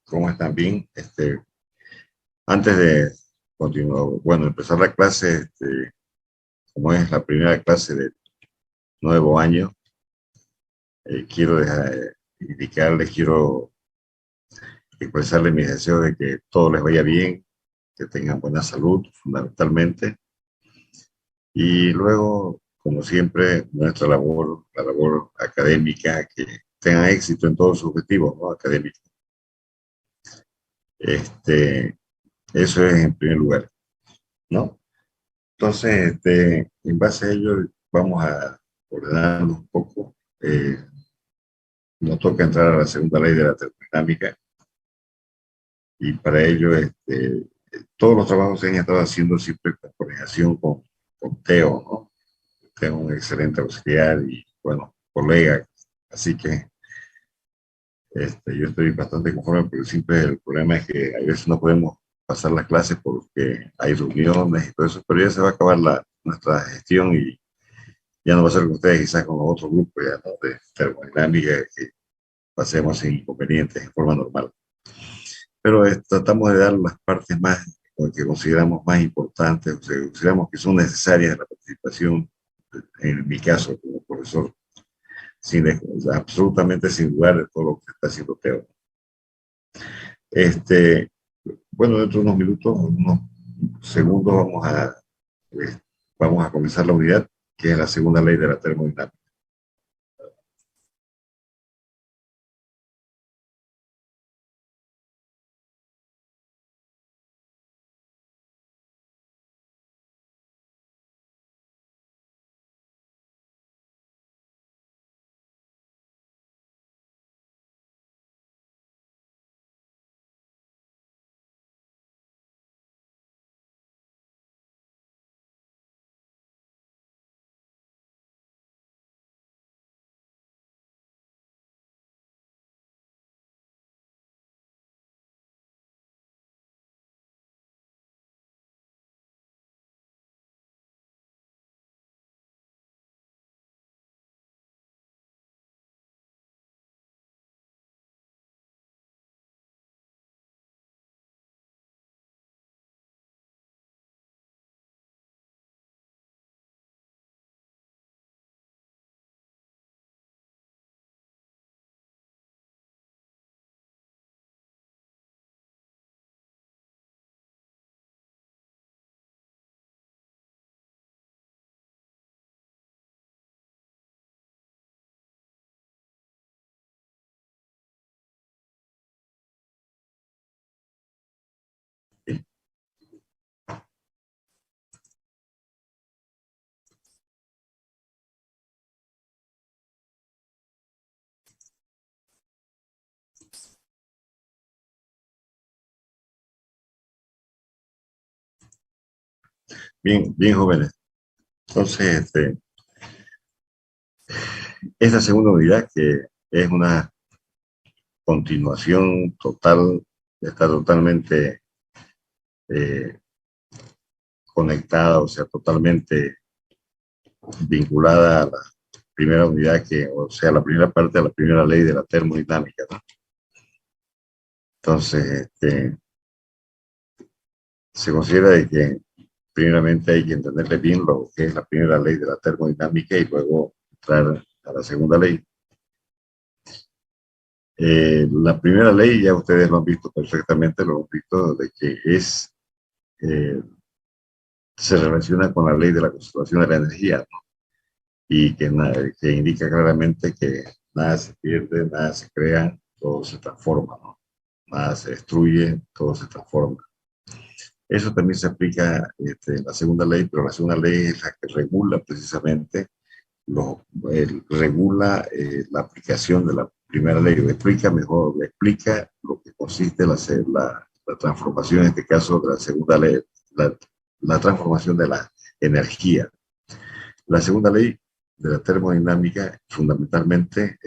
¿Cómo están? Bien. Antes de continuar, bueno, empezar la clase, como es la primera clase del nuevo año, quiero indicarles, quiero expresarles mis deseos de que todo les vaya bien, que tengan buena salud, fundamentalmente. Y luego, como siempre, nuestra labor, la labor académica, que tengan éxito en todos sus objetivos, ¿no? Académicos. Eso es en primer lugar, ¿no? Entonces, en base a ello, vamos a ordenarnos un poco. Nos toca entrar a la segunda ley de la termodinámica y para ello, todos los trabajos se han estado haciendo siempre con coordinación con Teo, ¿no? Teo es un excelente auxiliar y, bueno, colega. Así que yo estoy bastante conforme, pero siempre el problema es que a veces no podemos pasar las clases porque hay reuniones y todo eso, pero ya se va a acabar nuestra gestión y ya no va a ser con ustedes, quizás con los otros grupos ya, ¿no? De termodinámica, que pasemos sin inconvenientes en forma normal. Pero tratamos de dar las partes más que consideramos más importantes, o sea, consideramos que son necesarias de la participación, en mi caso como profesor, absolutamente sin dudar de todo lo que está haciendo Teo. Bueno, dentro de unos minutos, unos segundos, vamos a comenzar la unidad, que es la segunda ley de la termodinámica. Bien, bien jóvenes. Entonces, esta segunda unidad, que es una continuación total, está totalmente eh, conectada, o sea, totalmente vinculada a la primera unidad, o sea, la primera parte de la primera ley de la termodinámica, ¿no? Entonces, se considera de que primeramente hay que entenderle bien lo que es la primera ley de la termodinámica y luego entrar a la segunda ley. La primera ley ya ustedes lo han visto perfectamente, lo han visto de que eh, se relaciona con la ley de la conservación de la energía, ¿no? Y que indica claramente que nada se pierde, nada se crea, todo se transforma, ¿no? Nada se destruye, todo se transforma. Eso también se aplica en la segunda ley, pero la segunda ley es la que regula precisamente, regula la aplicación de la primera ley, le explica lo que consiste la transformación, en este caso de la segunda ley, la, la transformación de la energía. La segunda ley de la termodinámica, fundamentalmente,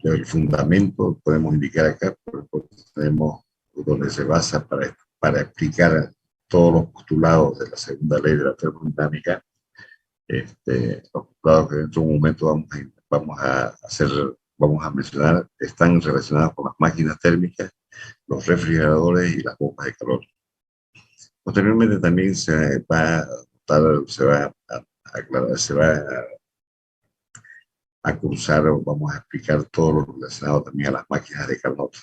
el fundamento, podemos indicar acá, porque tenemos donde se basa para explicar todos los postulados de la segunda ley de la termodinámica, los postulados que dentro de un momento vamos a hacer vamos a mencionar, están relacionadas con las máquinas térmicas, los refrigeradores y las bombas de calor. Posteriormente también se va a notar, se va a aclarar, se va a cursar o vamos a explicar todo lo relacionado también a las máquinas de Carnot.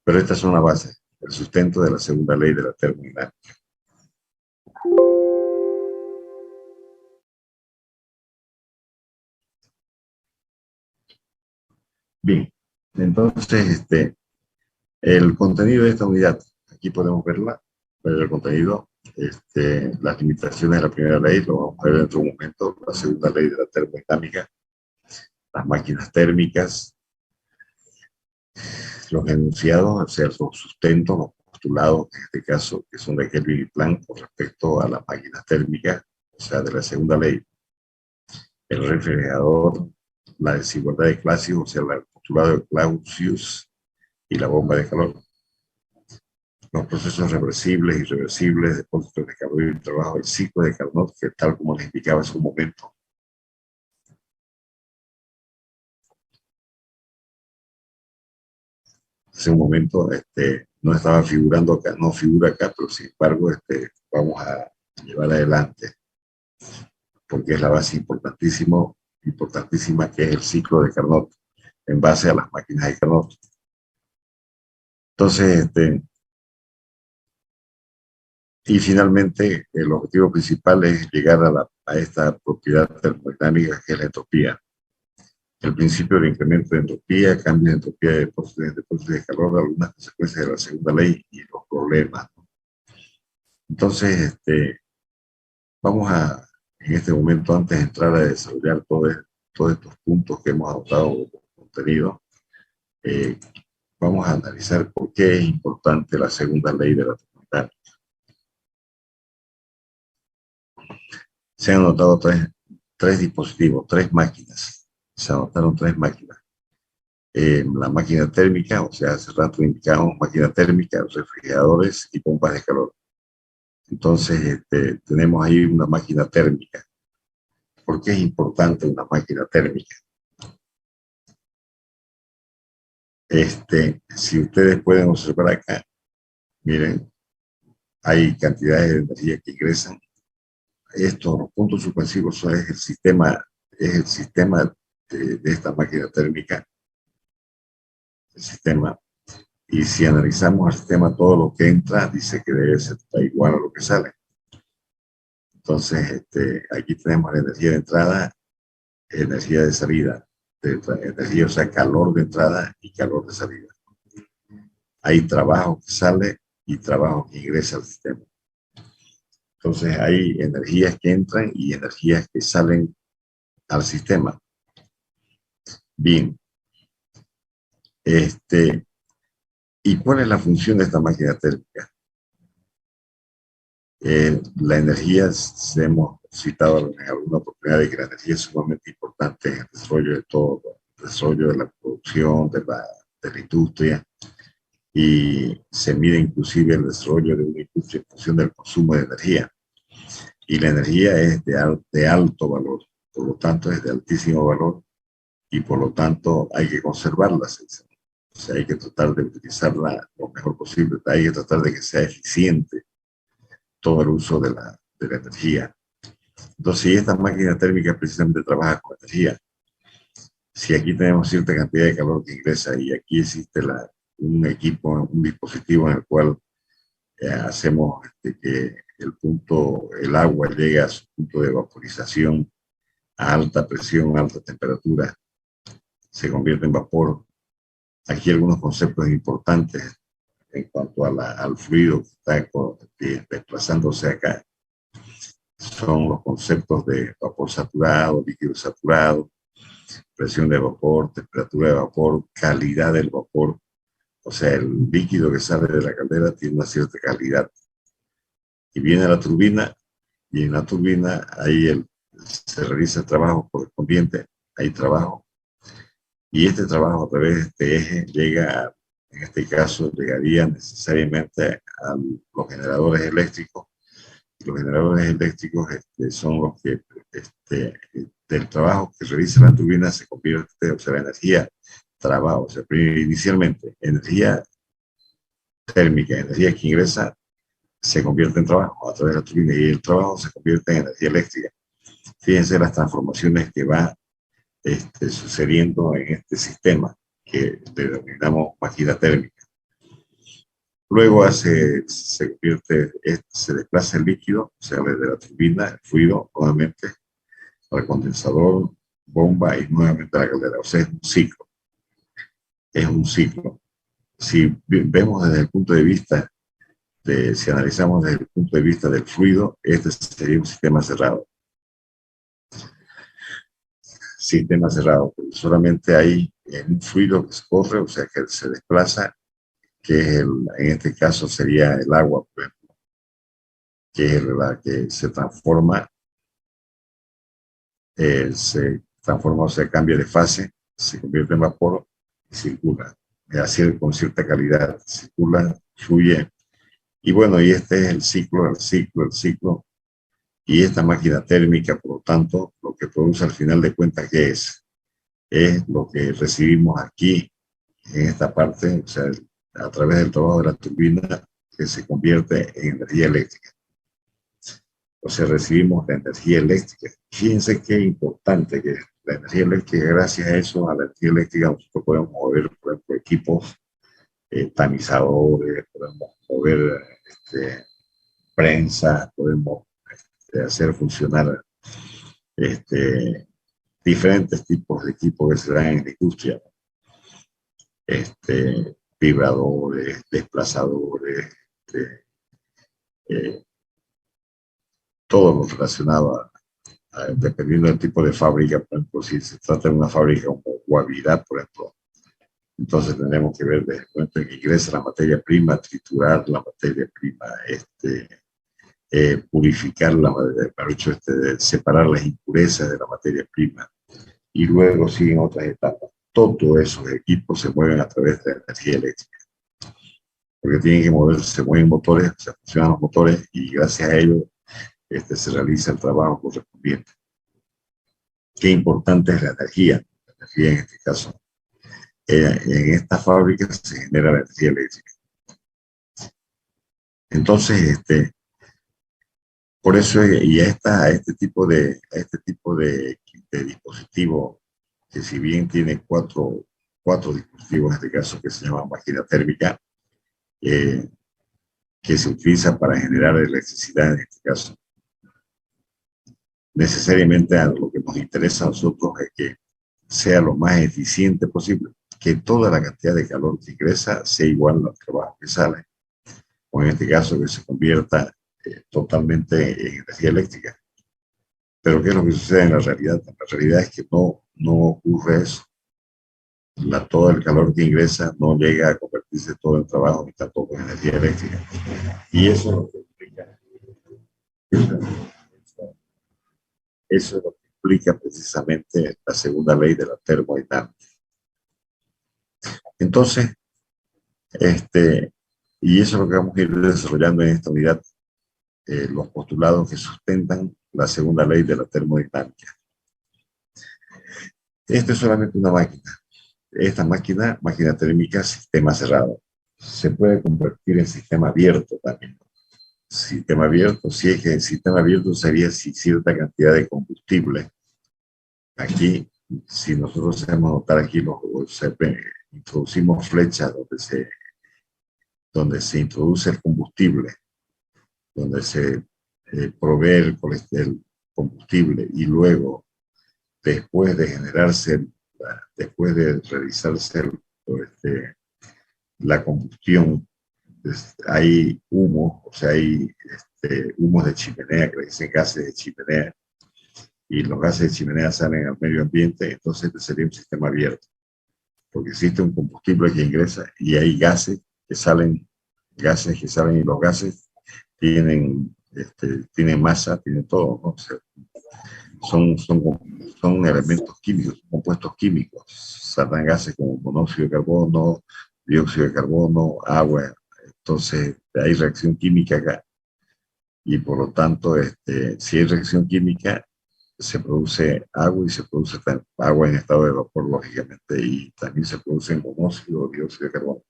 Pero estas son las bases, el sustento de la segunda ley de la termodinámica. Bien, entonces el contenido de esta unidad, aquí podemos verla, ver el contenido, las limitaciones de la primera ley, lo vamos a ver dentro de un momento, la segunda ley de la termodinámica, las máquinas térmicas, los enunciados, o sea, los sustentos, los postulados, en este caso, que son de Kelvin y Planck con respecto a las máquinas térmicas, o sea, de la segunda ley, el refrigerador, la desigualdad de Clausius, o sea, el postulado de Clausius y la bomba de calor, los procesos reversibles y irreversibles, depósitos de calor y trabajo, el ciclo de Carnot, que tal como les indicaba hace un momento, no estaba figurando acá, no figura acá, pero sin embargo vamos a llevar adelante, porque es la base importantísima que es el ciclo de Carnot, en base a las máquinas de Carnot. Entonces, y finalmente, el objetivo principal es llegar a esta propiedad termodinámica que es la entropía. El principio de incremento de entropía, cambio de entropía de depósitos de calor, algunas consecuencias de la segunda ley y los problemas, ¿no? Entonces, vamos a, en este momento, antes de entrar a desarrollar todos estos puntos que hemos adoptado como contenido, vamos a analizar por qué es importante la segunda ley de la termodinámica. Se han anotado tres dispositivos, tres máquinas. Se anotaron tres máquinas. La máquina térmica, o sea, hace rato indicamos máquina térmica, refrigeradores y bombas de calor. Entonces, tenemos ahí una máquina térmica. ¿Por qué es importante una máquina térmica? Si ustedes pueden observar acá, miren, hay cantidades de energía que ingresan. Estos los puntos suspensivos son el sistema de esta máquina térmica, el sistema. Y si analizamos el sistema, todo lo que entra dice que debe ser igual a lo que sale. Entonces, aquí tenemos la energía de entrada, energía de salida, energía, o sea, calor de entrada y calor de salida. Hay trabajo que sale y trabajo que ingresa al sistema. Entonces, hay energías que entran y energías que salen al sistema. Bien. ¿Y cuál es la función de esta máquina térmica? La energía, hemos citado en alguna oportunidad de que la energía es sumamente importante en el desarrollo de todo, el desarrollo de la producción, de la industria, y se mide inclusive el desarrollo de una industria en función del consumo de energía. Y la energía es de alto valor, por lo tanto es de altísimo valor, y por lo tanto hay que conservarla. O sea, hay que tratar de utilizarla lo mejor posible, hay que tratar de que sea eficiente todo el uso de la energía. Entonces, si esta máquina térmica precisamente trabaja con energía, si aquí tenemos cierta cantidad de calor que ingresa y aquí existe un equipo, un dispositivo en el cual hacemos que el agua llegue a su punto de vaporización a alta presión, a alta temperatura, se convierte en vapor. Aquí algunos conceptos importantes en cuanto al fluido que está desplazándose acá son los conceptos de vapor saturado, líquido saturado, presión de vapor, temperatura de vapor, calidad del vapor. O sea, el líquido que sale de la caldera tiene una cierta calidad. Y viene a la turbina, y en la turbina ahí se realiza el trabajo correspondiente, hay trabajo, y este trabajo a través de este eje llega, en este caso, llegaría necesariamente a los generadores eléctricos, Los generadores eléctricos son los que, del trabajo que realiza la turbina se convierte, o sea, la energía trabajo, o sea, inicialmente energía térmica, energía que ingresa, se convierte en trabajo a través de la turbina y el trabajo se convierte en energía eléctrica. Fíjense las transformaciones que va sucediendo en este sistema que denominamos máquina térmica. Luego se convierte, se desplaza el líquido, o sea, desde la turbina, el fluido, nuevamente al condensador, bomba y nuevamente a la caldera. O sea, es un ciclo. Es un ciclo. Si vemos desde el punto de vista si analizamos desde el punto de vista del fluido, este sería un sistema cerrado. Sistema cerrado, porque solamente hay un fluido que corre, o sea, que se desplaza, que es en este caso sería el agua, por ejemplo, que es la que se transforma, o sea, cambia de fase, se convierte en vapor y circula. Así con cierta calidad, circula, fluye. Y bueno, y este es el ciclo, el ciclo, el ciclo. Y esta máquina térmica, por lo tanto, lo que produce al final de cuentas, ¿qué es? Es lo que recibimos aquí, en esta parte, o sea, a través del trabajo de la turbina, que se convierte en energía eléctrica. O sea, recibimos la energía eléctrica. Fíjense qué importante que es la energía eléctrica. Gracias a eso, a la energía eléctrica, nosotros podemos mover, por ejemplo, equipos tamizadores, podemos mover prensa, podemos hacer funcionar diferentes tipos de equipos que se dan en la industria. Vibradores, desplazadores, eh, todo lo relacionado dependiendo del tipo de fábrica. Por ejemplo, si se trata de una fábrica como Guavirá, por ejemplo, entonces tenemos que ver desde el momento en que ingresa la materia prima, triturar la materia prima, purificarla, separar las impurezas de la materia prima, y luego siguen otras etapas. Todos esos equipos se mueven a través de la energía eléctrica, porque tienen que moverse, se mueven motores, se funcionan los motores y gracias a ello se realiza el trabajo correspondiente. Qué importante es la energía en este caso. En estas fábricas se genera la energía eléctrica. Entonces, por eso, y a este tipo de dispositivo, que si bien tiene cuatro dispositivos en este caso que se llaman máquina térmica, que se utiliza para generar electricidad en este caso. Necesariamente a lo que nos interesa a nosotros es que sea lo más eficiente posible, que toda la cantidad de calor que ingresa sea igual al trabajo que sale, o en este caso que se convierta totalmente en energía eléctrica. Pero ¿qué es lo que sucede en la realidad? La realidad es que no ocurre eso. Todo el calor que ingresa no llega a convertirse todo en trabajo ni tampoco en energía eléctrica. Y eso es lo que explica. Eso es lo que explica precisamente la segunda ley de la termodinámica. Entonces, y eso es lo que vamos a ir desarrollando en esta unidad, los postulados que sustentan la segunda ley de la termodinámica. Esto es solamente una máquina. Esta máquina térmica, sistema cerrado. Se puede convertir en sistema abierto también. Sistema abierto, si es que el sistema abierto sería si cierta cantidad de combustible. Aquí, si nosotros hacemos notar aquí, introducimos flechas donde se introduce el combustible, donde se provee el combustible y luego, después de realizarse la combustión, hay humo, o sea, hay humos de chimenea, que le dicen gases de chimenea, y los gases de chimenea salen al medio ambiente. Entonces este sería un sistema abierto, porque existe un combustible que ingresa y hay gases que salen y los gases tienen masa, tienen todo, ¿no? O sea, son elementos químicos, compuestos químicos. Salen gases como monóxido de carbono, dióxido de carbono, agua. Entonces hay reacción química acá. y por lo tanto, si hay reacción química, se produce agua y se produce agua en estado de vapor, lógicamente, y también se produce monóxido o dióxido de carbono.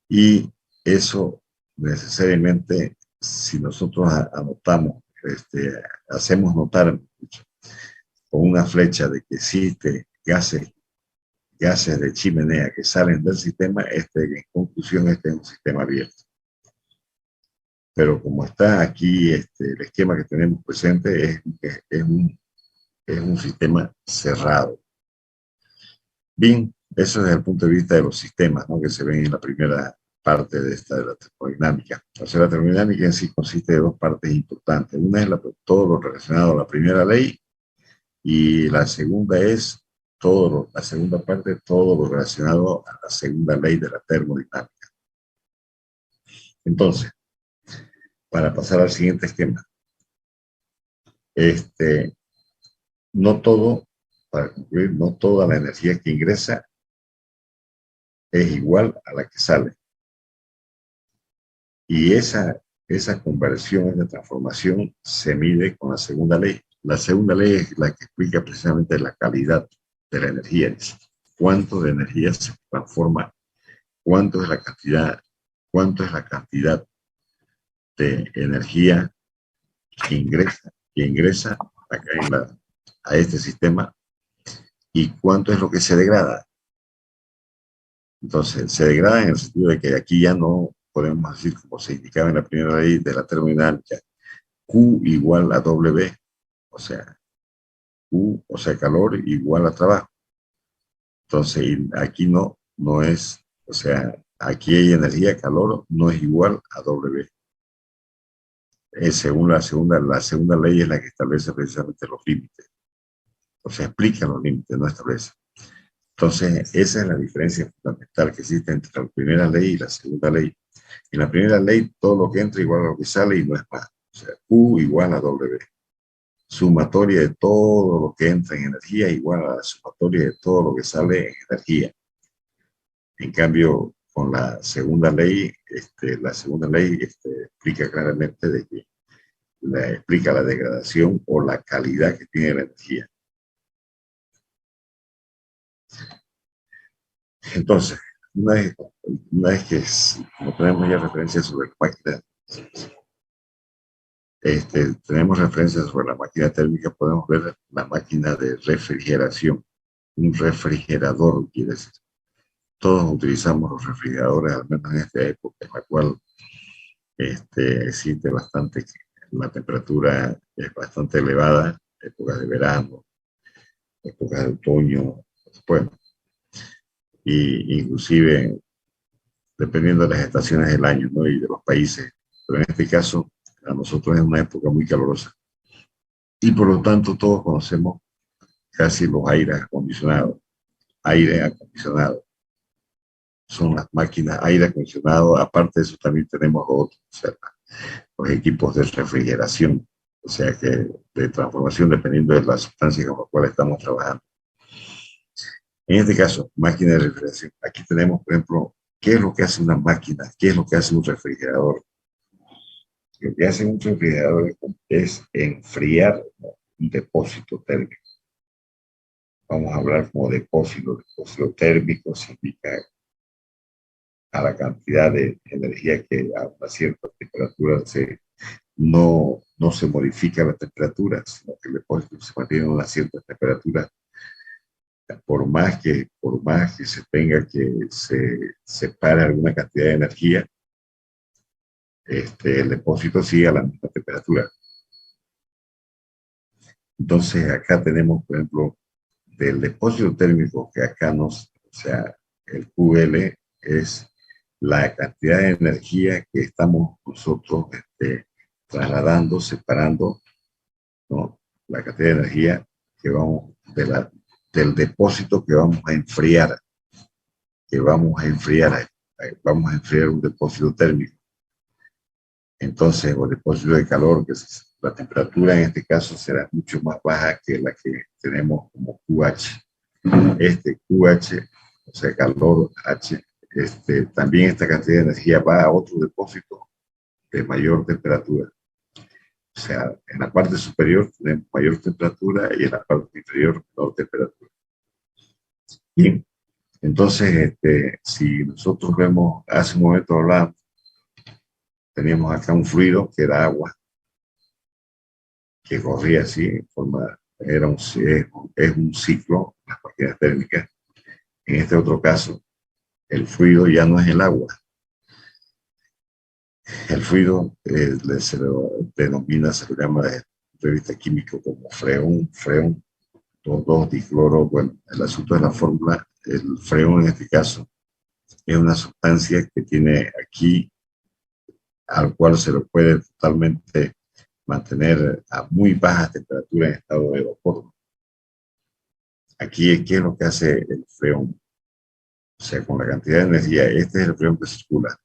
Y eso necesariamente, si nosotros anotamos, hacemos notar con una flecha de que existe gases de chimenea que salen del sistema, en conclusión, este es un sistema abierto. Pero como está aquí el esquema que tenemos presente, es un sistema cerrado. Bien, eso desde el punto de vista de los sistemas, ¿no?, que se ven en la primera parte de la termodinámica. O sea, la termodinámica en sí consiste de dos partes importantes. Una es todo lo relacionado a la primera ley, y la segunda es la segunda parte, todo lo relacionado a la segunda ley de la termodinámica. Entonces, para pasar al siguiente esquema, no todo, para concluir, no toda la energía que ingresa es igual a la que sale. Y esa conversión, esa transformación se mide con la segunda ley. La segunda ley es la que explica precisamente la calidad de la energía. Dice, cuánto de energía se transforma, cuánto es la cantidad de energía que ingresa acá a este sistema, y cuánto es lo que se degrada. Entonces, se degrada en el sentido de que aquí ya no podemos decir, como se indicaba en la primera ley de la termodinámica, Q igual a W, o sea, Q, o sea, calor igual a trabajo. Entonces, aquí no es, o sea, aquí hay energía, calor, no es igual a W. Según la segunda ley es la que establece precisamente los límites. O sea, explica los límites, no establece. Entonces, esa es la diferencia fundamental que existe entre la primera ley y la segunda ley. En la primera ley, todo lo que entra igual a lo que sale y no es más. O sea, Q igual a W. Sumatoria de todo lo que entra en energía igual a la sumatoria de todo lo que sale en energía. En cambio, con la segunda ley explica claramente de que explica la degradación o la calidad que tiene la energía. Entonces, una vez que como tenemos ya referencias sobre la máquina, tenemos referencias sobre la máquina térmica, podemos ver la máquina de refrigeración, un refrigerador, quiere decir. Todos utilizamos los refrigeradores, al menos en esta época, en la cual existe bastante, la temperatura es bastante elevada, épocas de verano, épocas de otoño, bueno, y inclusive dependiendo de las estaciones del año, ¿no?, y de los países. Pero en este caso, a nosotros es una época muy calurosa. Y por lo tanto, todos conocemos casi los aires acondicionados. Aire acondicionado. Son las máquinas aire acondicionado. Aparte de eso, también tenemos otros, o sea, los equipos de refrigeración, o sea, que de transformación dependiendo de la sustancia con la cual estamos trabajando. En este caso, máquina de refrigeración. Aquí tenemos, por ejemplo, ¿qué es lo que hace una máquina? ¿Qué es lo que hace un refrigerador? Lo que hace un refrigerador es enfriar un depósito térmico. Vamos a hablar como depósito térmico, significa a la cantidad de energía que a una cierta temperatura no se modifica la temperatura, sino que el depósito se mantiene a una cierta temperatura. Por más que se tenga que se separe alguna cantidad de energía, el depósito sigue a la misma temperatura. Entonces acá tenemos, por ejemplo, del depósito térmico que acá o sea, el QL es la cantidad de energía que estamos nosotros trasladando, separando, ¿no?, la cantidad de energía que vamos del depósito que vamos a enfriar, vamos a enfriar un depósito térmico. Entonces, el depósito de calor, que la temperatura en este caso será mucho más baja que la que tenemos como QH. QH, o sea, calor H, también esta cantidad de energía va a otro depósito de mayor temperatura. O sea, en la parte superior tenemos mayor temperatura y en la parte inferior menor temperatura. Bien, entonces, si nosotros vemos, hace un momento hablamos, teníamos acá un fluido que era agua, que corría así, en forma, es un ciclo, las máquinas térmicas. En este otro caso, el fluido ya no es el agua. El fluido se lo denomina, se lo llama desde el punto de vista químico como freón 2,2-dicloro. Bueno, el asunto de la fórmula, el freón en este caso, es una sustancia que tiene aquí, al cual se lo puede totalmente mantener a muy baja temperatura en estado de vapor. Aquí, ¿qué es lo que hace el freón? O sea, con la cantidad de energía, este es el freón que circula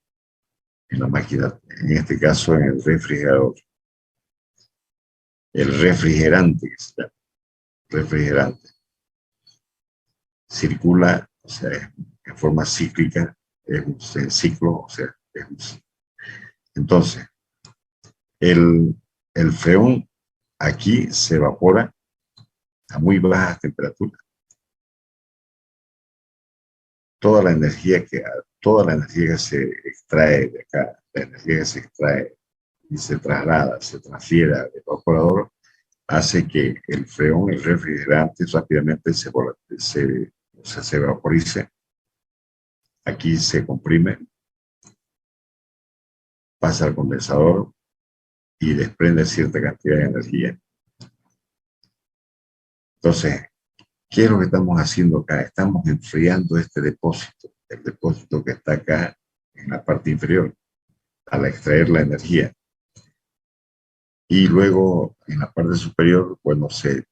en la máquina, en este caso en el refrigerador. El refrigerante, que se llama, refrigerante, circula, o sea, en forma cíclica, es un ciclo, o sea, entonces, el, el freón aquí se evapora a muy bajas temperaturas. Toda la energía toda la energía que se extrae de acá, la energía que se extrae y se traslada, se transfiere al evaporador, hace que el freón, el refrigerante, rápidamente se vaporice. Aquí se comprime, pasa al condensador y desprende cierta cantidad de energía. Entonces, ¿qué es lo que estamos haciendo acá? Estamos enfriando este depósito, el depósito que está acá en la parte inferior, al extraer la energía. Y luego, en la parte superior, bueno, se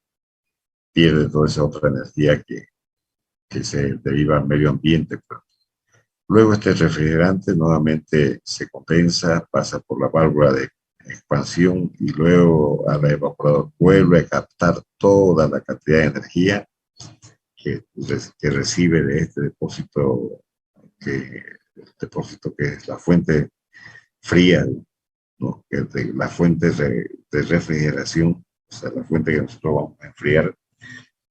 pierde toda esa otra energía que se deriva al medio ambiente. Pues. Luego este refrigerante nuevamente se condensa, pasa por la válvula de expansión y luego al evaporador vuelve a captar toda la cantidad de energía que recibe de este depósito que es la fuente fría, ¿no? Que es la fuente de refrigeración, o sea, la fuente que nosotros vamos a enfriar,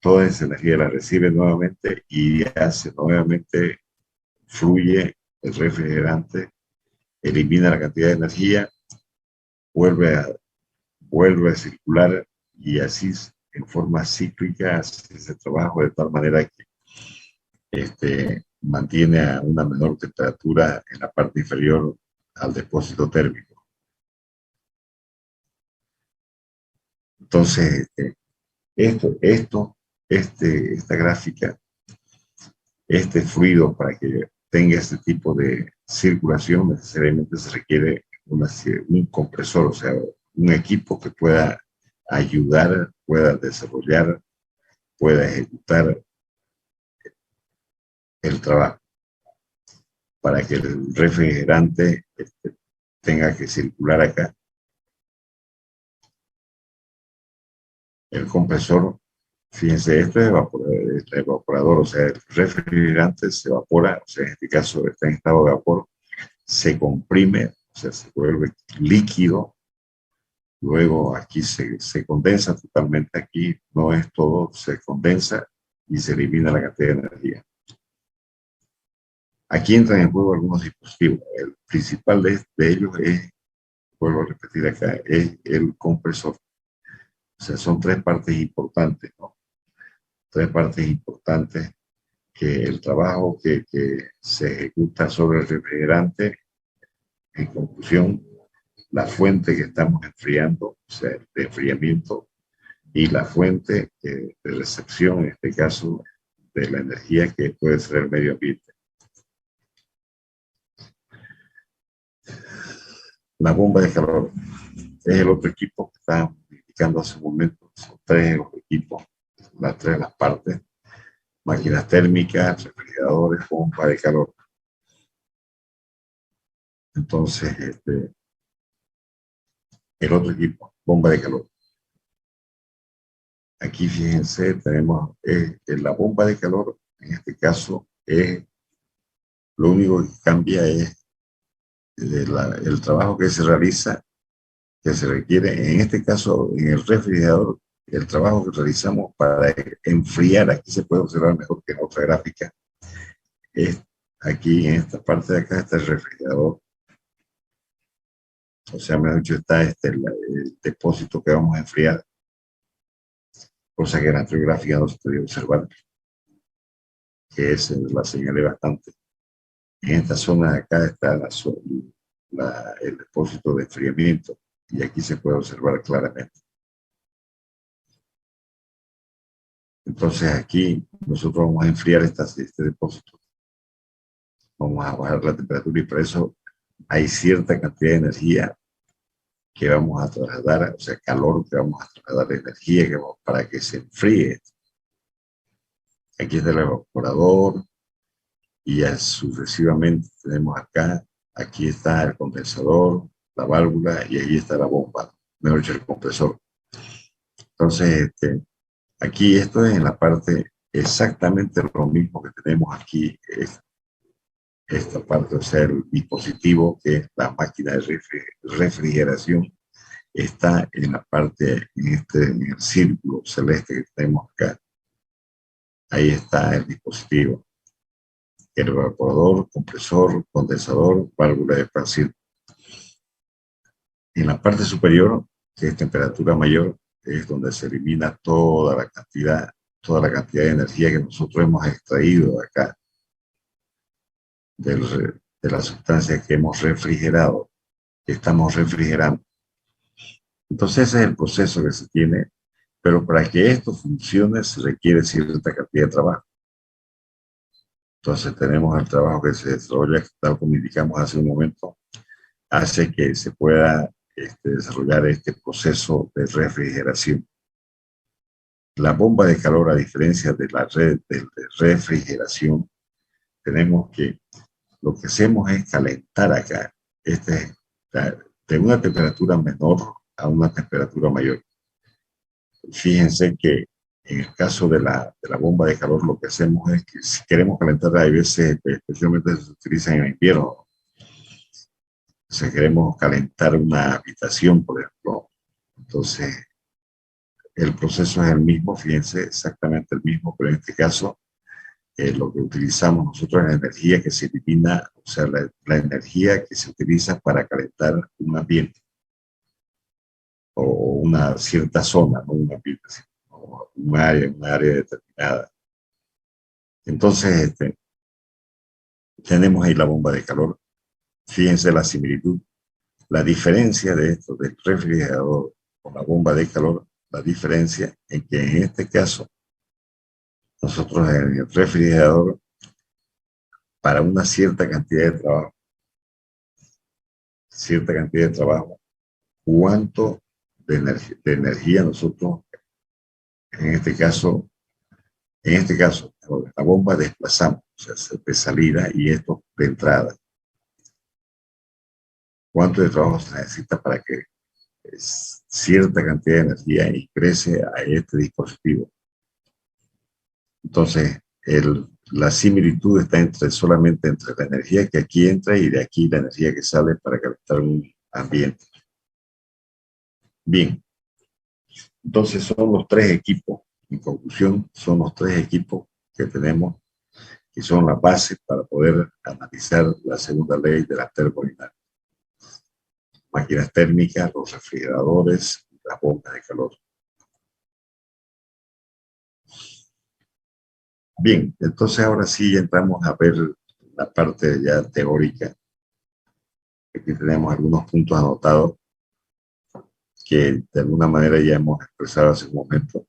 toda esa energía la recibe nuevamente y hace nuevamente, fluye el refrigerante, elimina la cantidad de energía, vuelve a, vuelve a circular y así en forma cíclica hace ese trabajo de tal manera que mantiene a una menor temperatura en la parte inferior al depósito térmico. Entonces, esta gráfica, este fluido para que tenga este tipo de circulación necesariamente se requiere un compresor, o sea, un equipo que pueda ayudar, pueda desarrollar, pueda ejecutar el trabajo para que el refrigerante tenga que circular acá. El compresor, fíjense, esto es el evaporador, o sea, el refrigerante se evapora, o sea, en este caso está en estado de vapor, se comprime, o sea, se vuelve líquido, luego aquí se condensa totalmente, aquí no es todo, se condensa y se elimina la cantidad de energía. Aquí entran en juego algunos dispositivos. El principal de ellos es, vuelvo a repetir acá, es el compresor. O sea, son tres partes importantes, ¿no? Tres partes importantes que el trabajo que se ejecuta sobre el refrigerante, en conclusión, la fuente que estamos enfriando, o sea, de enfriamiento, y la fuente de recepción, en este caso, de la energía que puede ser el medio ambiente. La bomba de calor es el otro equipo que estábamos indicando hace un momento. Son tres los equipos, las partes: máquinas térmicas, refrigeradores, bomba de calor. Entonces, el otro equipo, bomba de calor. Aquí, fíjense, tenemos la bomba de calor, en este caso, lo único que cambia es el trabajo que se realiza que se requiere, en este caso, en el refrigerador, el trabajo que realizamos para enfriar, aquí se puede observar mejor que en otra gráfica, es aquí en esta parte de acá está el refrigerador, o sea, mejor dicho, está el depósito que vamos a enfriar, cosa que en la anterior gráfica no se podía observar, que es, la señalé bastante. En esta zona de acá está el depósito de enfriamiento y aquí se puede observar claramente. Entonces aquí nosotros vamos a enfriar este depósito. Vamos a bajar la temperatura y por eso hay cierta cantidad de energía que vamos a trasladar, o sea, calor que vamos a trasladar, energía que vamos, para que se enfríe. Aquí está el evaporador y ya sucesivamente tenemos acá, aquí está el condensador, la válvula y ahí está la bomba, mejor dicho, el compresor. Entonces, aquí esto es en la parte exactamente lo mismo que tenemos aquí, esta parte, o sea, el dispositivo que es la máquina de refrigeración, está en la parte, en el círculo celeste que tenemos acá. Ahí está el dispositivo, el evaporador, compresor, condensador, válvula de expansión. En la parte superior, que es temperatura mayor, es donde se elimina toda la cantidad de energía que nosotros hemos extraído acá de la sustancia que hemos refrigerado, que estamos refrigerando. Entonces ese es el proceso que se tiene, pero para que esto funcione se requiere cierta cantidad de trabajo. Entonces tenemos el trabajo que se desarrolla, tal como indicamos hace un momento, hace que se pueda desarrollar este proceso de refrigeración. La bomba de calor, a diferencia de la red de refrigeración, tenemos que, lo que hacemos es calentar acá, de una temperatura menor a una temperatura mayor. Fíjense que en el caso de la bomba de calor, lo que hacemos es que si queremos calentar, hay veces, especialmente se utiliza en el invierno, si queremos calentar una habitación, por ejemplo, entonces el proceso es el mismo, fíjense, exactamente el mismo, pero en este caso lo que utilizamos nosotros es la energía que se elimina, o sea, la energía que se utiliza para calentar un ambiente o una cierta zona, no un ambiente, sino una área determinada. Entonces, tenemos ahí la bomba de calor. Fíjense la similitud, la diferencia de esto, del refrigerador con la bomba de calor, la diferencia en que en este caso, nosotros en el refrigerador, para una cierta cantidad de trabajo, cuánto de energía nosotros, en este caso, la bomba desplazamos, o sea, de salida y esto de entrada. ¿Cuánto de trabajo se necesita para que cierta cantidad de energía ingrese a este dispositivo? Entonces, la similitud está solamente entre la energía que aquí entra y de aquí la energía que sale para calentar un ambiente. Bien, entonces son los tres equipos, en conclusión, son los tres equipos que tenemos, que son la base para poder analizar la segunda ley de la termodinámica. Máquinas térmicas, los refrigeradores, las bombas de calor. Bien, entonces ahora sí entramos a ver la parte ya teórica. Aquí tenemos algunos puntos anotados que de alguna manera ya hemos expresado hace un momento.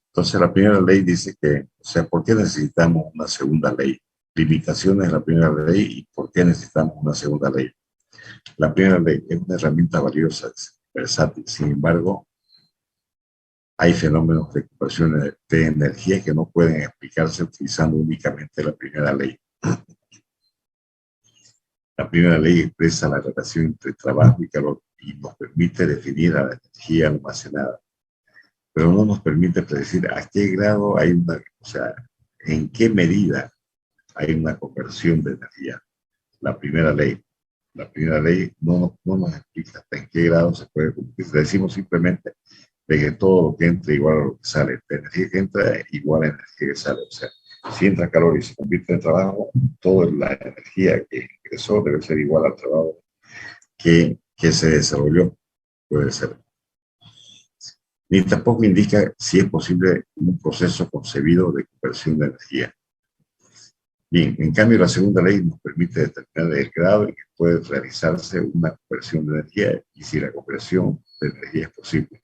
Entonces la primera ley dice que, o sea, ¿por qué necesitamos una segunda ley? Limitaciones de la primera ley y por qué necesitamos una segunda ley. La primera ley es una herramienta valiosa, versátil, sin embargo, hay fenómenos de conversión de energía que no pueden explicarse utilizando únicamente la primera ley. La primera ley expresa la relación entre trabajo y calor y nos permite definir a la energía almacenada, pero no nos permite predecir a qué grado hay una, o sea, en qué medida hay una conversión de energía. La primera ley. La primera ley no nos explica hasta en qué grado se puede cumplir. Decimos simplemente de que todo lo que entra igual a lo que sale. La energía que entra igual a la energía que sale. O sea, si entra calor y se convierte en trabajo, toda la energía que ingresó debe ser igual al trabajo que se desarrolló. Puede ser. Ni tampoco indica si es posible un proceso concebido de conversión de energía. Bien, en cambio, la segunda ley nos permite determinar el grado en que puede realizarse una conversión de energía y si la conversión de energía es posible.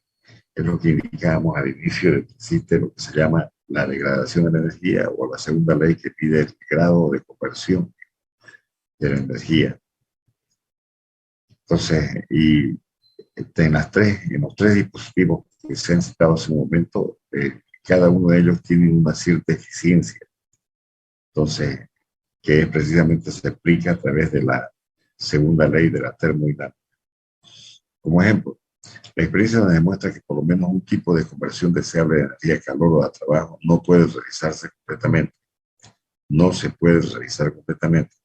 Es lo que indicábamos al inicio de que existe lo que se llama la degradación de la energía o la segunda ley que pide el grado de conversión de la energía. Entonces, en los tres dispositivos que se han citado hace un momento, cada uno de ellos tiene una cierta eficiencia. Entonces, que precisamente se explica a través de la segunda ley de la termodinámica. Como ejemplo, la experiencia nos demuestra que por lo menos un tipo de conversión deseable de energía a calor o a trabajo no puede realizarse completamente. No se puede realizar completamente.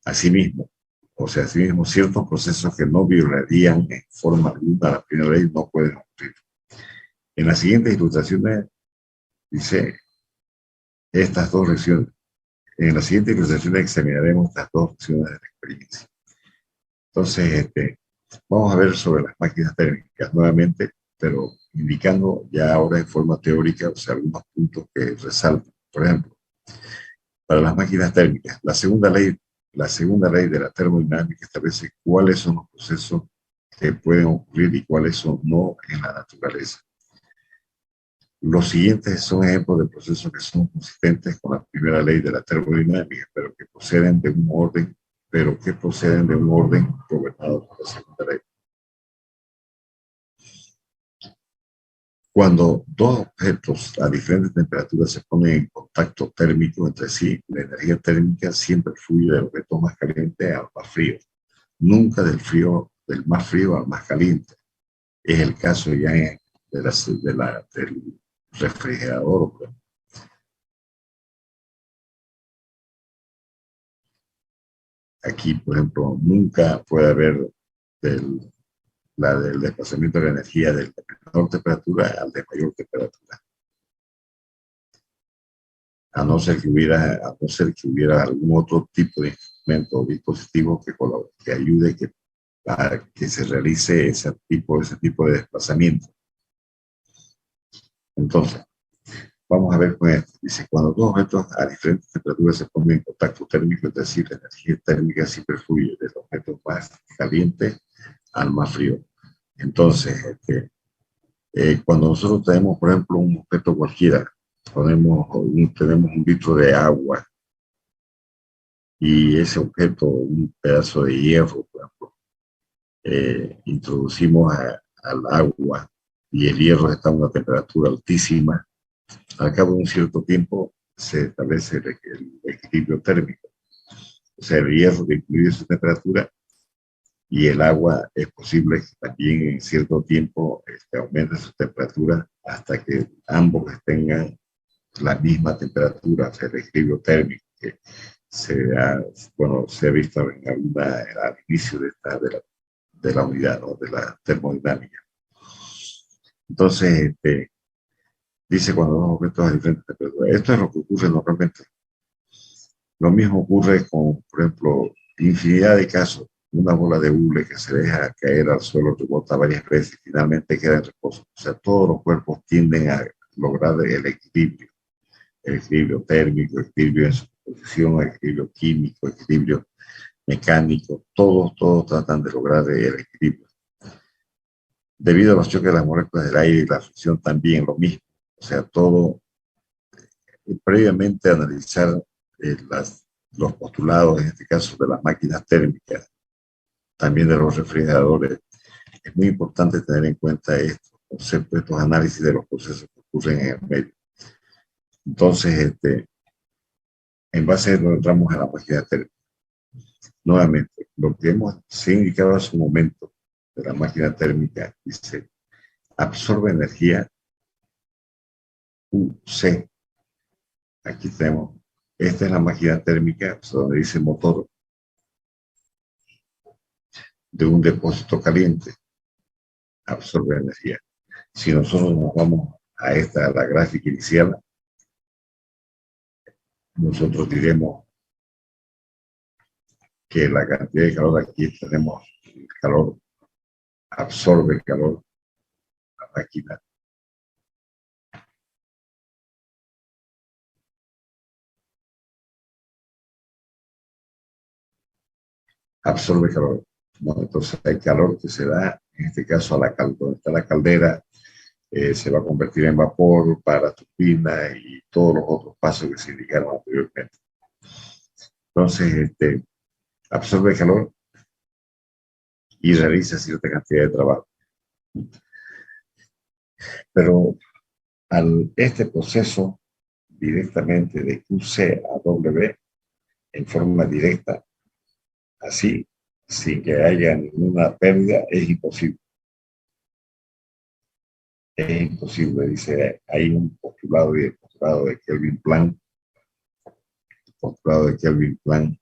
Asimismo, ciertos procesos que no violarían en forma alguna la primera ley no pueden ocurrir. En las siguientes ilustraciones dice estas dos lecciones. En las siguientes ilustraciones examinaremos estas dos lecciones de la experiencia. Entonces, vamos a ver sobre las máquinas térmicas nuevamente, pero indicando ya ahora en forma teórica, o sea, algunos puntos que resaltan. Por ejemplo, para las máquinas térmicas, la segunda ley de la termodinámica establece cuáles son los procesos que pueden ocurrir y cuáles son no en la naturaleza. Los siguientes son ejemplos de procesos que son consistentes con la primera ley de la termodinámica, pero que proceden de un orden gobernado por la segunda ley. Cuando dos objetos a diferentes temperaturas se ponen en contacto térmico entre sí, la energía térmica siempre fluye del objeto más caliente al más frío, nunca del más frío al más caliente. Es el caso ya del refrigerador. Aquí, por ejemplo, nunca puede haber del desplazamiento de la energía de menor temperatura al de mayor temperatura. A no ser que hubiera algún otro tipo de instrumento o dispositivo que ayude a que se realice ese tipo de desplazamiento. Entonces, vamos a ver con esto. Dice, cuando dos objetos a diferentes temperaturas se ponen en contacto térmico, es decir, la energía térmica siempre fluye del objeto más caliente al más frío. Entonces, cuando nosotros tenemos, por ejemplo, un objeto cualquiera, tenemos un litro de agua y ese objeto, un pedazo de hierro, por ejemplo, introducimos al agua y el hierro está a una temperatura altísima, al cabo de un cierto tiempo se establece el equilibrio térmico. O sea, el hierro disminuye su temperatura y el agua es posible que también en cierto tiempo aumente su temperatura hasta que ambos tengan la misma temperatura, o sea, el equilibrio térmico que se ha visto al inicio de la unidad, ¿no? De la termodinámica. Entonces, dice cuando dos objetos a diferentes temperaturas. Esto es lo que ocurre normalmente. Lo mismo ocurre con, por ejemplo, infinidad de casos. Una bola de hule que se deja caer al suelo, rebota varias veces y finalmente queda en reposo. O sea, todos los cuerpos tienden a lograr el equilibrio térmico, equilibrio en su posición, equilibrio químico, equilibrio mecánico. Todos tratan de lograr el equilibrio. Debido a los choques de las moléculas del aire y la fricción también lo mismo. O sea, todo previamente analizar los postulados, en este caso de las máquinas térmicas, también de los refrigeradores. Es muy importante tener en cuenta estos análisis de los procesos que ocurren en el medio. Entonces, en base a eso entramos a la máquina térmica. Nuevamente, lo que se indicado hace un momento de la máquina térmica dice, absorbe energía UC. Aquí tenemos, esta es la máquina térmica, donde dice motor. de un depósito caliente absorbe energía. Si nosotros nos vamos a la gráfica inicial, nosotros diremos que la cantidad de calor aquí tenemos, el calor absorbe calor, la máquina absorbe calor. Bueno, entonces hay calor que se da, en este caso, donde está la caldera, se va a convertir en vapor para la turbina y todos los otros pasos que se indicaron anteriormente. Entonces, absorbe calor y realiza cierta cantidad de trabajo. Pero este proceso directamente de QC a W en forma directa, así, sin que haya ninguna pérdida, es imposible. Es imposible, dice, hay un postulado y el postulado de Kelvin Planck, el postulado de Kelvin Planck,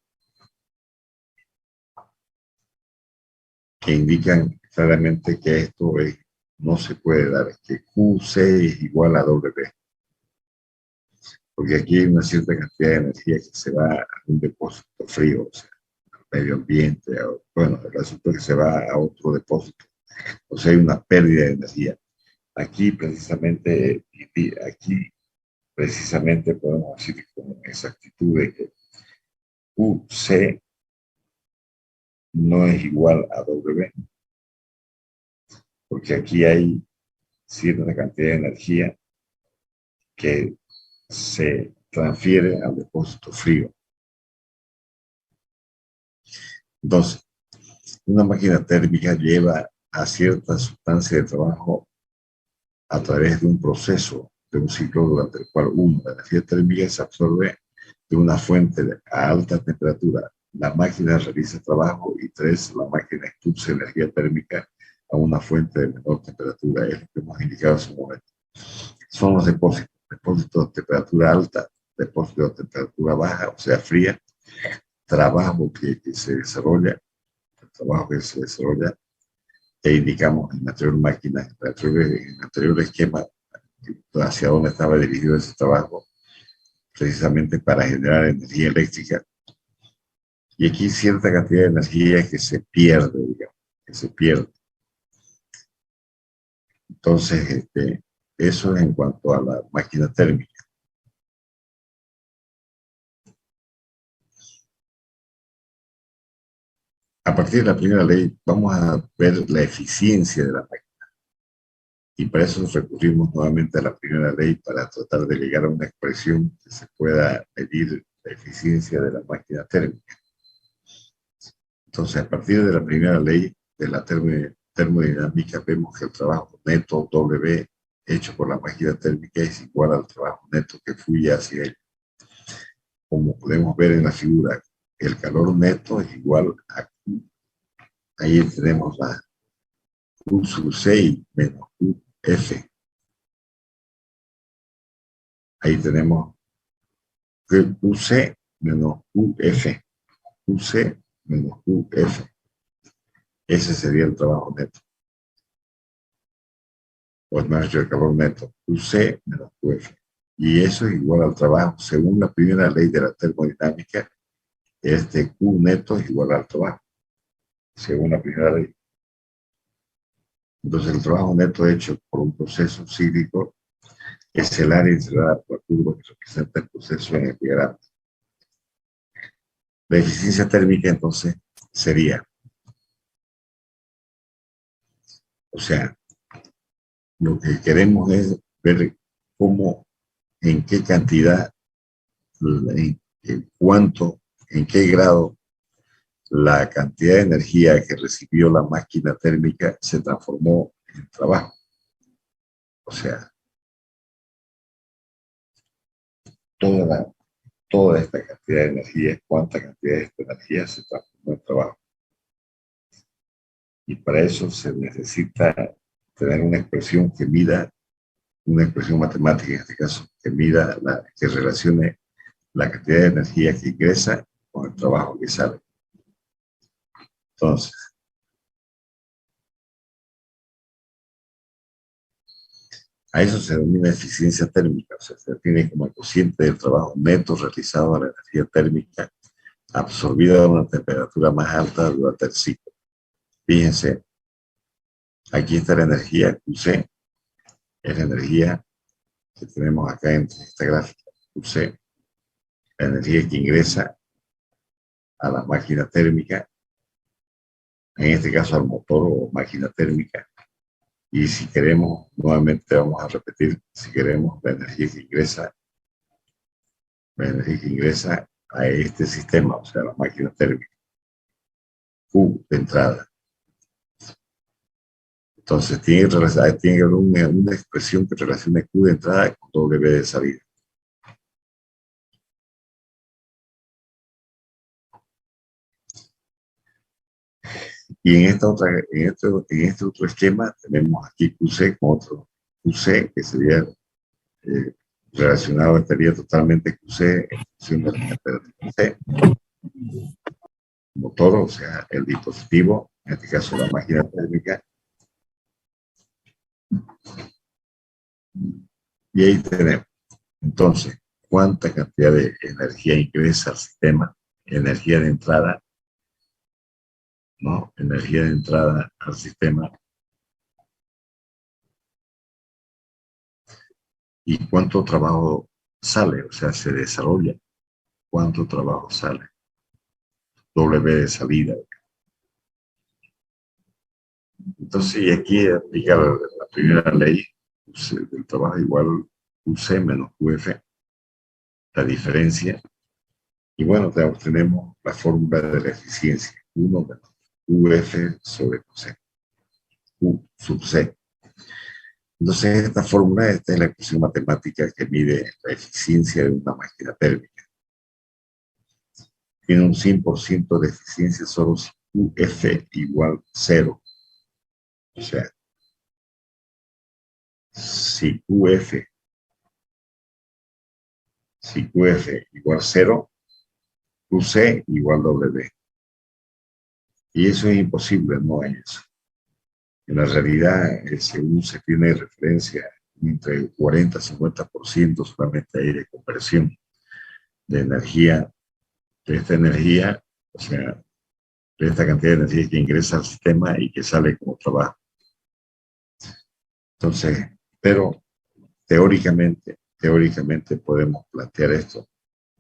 que indican claramente que esto no se puede dar, que QC es igual a W, porque aquí hay una cierta cantidad de energía que se va a un depósito frío, o sea, al medio ambiente, bueno, el asunto es que se va a otro depósito, o sea, hay una pérdida de energía. Aquí precisamente podemos decir con exactitud de que QC no es igual a W, porque aquí hay cierta cantidad de energía que se transfiere al depósito frío. Entonces, una máquina térmica lleva a cierta sustancia de trabajo a través de un proceso, de un ciclo durante el cual, uno, la energía térmica se absorbe de una fuente a alta temperatura. La máquina realiza trabajo y tres, la máquina expulsa energía térmica a una fuente de menor temperatura. Es lo que hemos indicado hace un momento. Son los depósitos de temperatura alta, depósitos de temperatura baja, o sea, fría, trabajo que se desarrolla, el trabajo que se desarrolla, e indicamos en la anterior máquina, en el anterior esquema, hacia dónde estaba dirigido ese trabajo, precisamente para generar energía eléctrica. Y aquí cierta cantidad de energía que se pierde, digamos, que se pierde. Entonces, eso es en cuanto a la máquina térmica. A partir de la primera ley, vamos a ver la eficiencia de la máquina. Y para eso recurrimos nuevamente a la primera ley para tratar de llegar a una expresión que se pueda medir la eficiencia de la máquina térmica. Entonces, a partir de la primera ley de la termodinámica, vemos que el trabajo neto W hecho por la máquina térmica es igual al trabajo neto que fluye hacia ella. Como podemos ver en la figura, el calor neto es igual a Q. Ahí tenemos la Q sub 6 menos QF. Ahí tenemos QC menos QF. QC menos QF. Ese sería el trabajo neto. O es más, el calor neto. QC menos QF. Y eso es igual al trabajo. Según la primera ley de la termodinámica, Q neto es igual al trabajo. Según la primera ley. Entonces, el trabajo neto hecho por un proceso cíclico es el área integrada por la curva que representa el proceso en el diagrama. La eficiencia térmica, entonces, sería, o sea, lo que queremos es ver cómo, en qué cantidad, en cuánto, en qué grado la cantidad de energía que recibió la máquina térmica se transformó en trabajo. O sea, toda esta cantidad de energía, cuánta cantidad de esta energía se transformó en trabajo. Y para eso se necesita tener una expresión que mida, una expresión matemática en este caso, que relacione la cantidad de energía que ingresa con el trabajo que sale. Entonces, A eso se denomina eficiencia térmica, o sea, se define como el cociente del trabajo neto realizado a la energía térmica absorbida a una temperatura más alta durante el ciclo. Fíjense, aquí está la energía QC, es la energía que tenemos acá en esta gráfica, QC, la energía que ingresa a la máquina térmica, en este caso al motor o máquina térmica. Y si queremos, nuevamente vamos a repetir, si queremos la energía que ingresa a este sistema, o sea, la máquina térmica, Q de entrada. Entonces, tiene que haber una expresión que relacione Q de entrada con W de salida. Y en este otro esquema tenemos aquí QC con otro QC que sería relacionado, estaría totalmente QC en función de la temperatura C, motor, o sea, el dispositivo, en este caso la máquina térmica. Y ahí tenemos, entonces, cuánta cantidad de energía ingresa al sistema, energía de entrada, ¿no? Energía de entrada al sistema y cuánto trabajo sale, o sea, se desarrolla, cuánto trabajo sale, W de salida. Entonces, y aquí aplica la primera ley del trabajo igual QC menos QF, la diferencia. Y bueno, tenemos la fórmula de la eficiencia, 1 menos QF sobre QC, Q sub C. Entonces, esta es la ecuación matemática que mide la eficiencia de una máquina térmica. Tiene un 100% de eficiencia solo si QF igual 0. O sea, si QF igual 0, QC igual W. Y eso es imposible, no es eso. En la realidad, según se tiene referencia, entre 40 y 50% solamente hay de conversión de energía, de esta energía, o sea, de esta cantidad de energía que ingresa al sistema y que sale como trabajo. Entonces, pero teóricamente podemos plantear esto.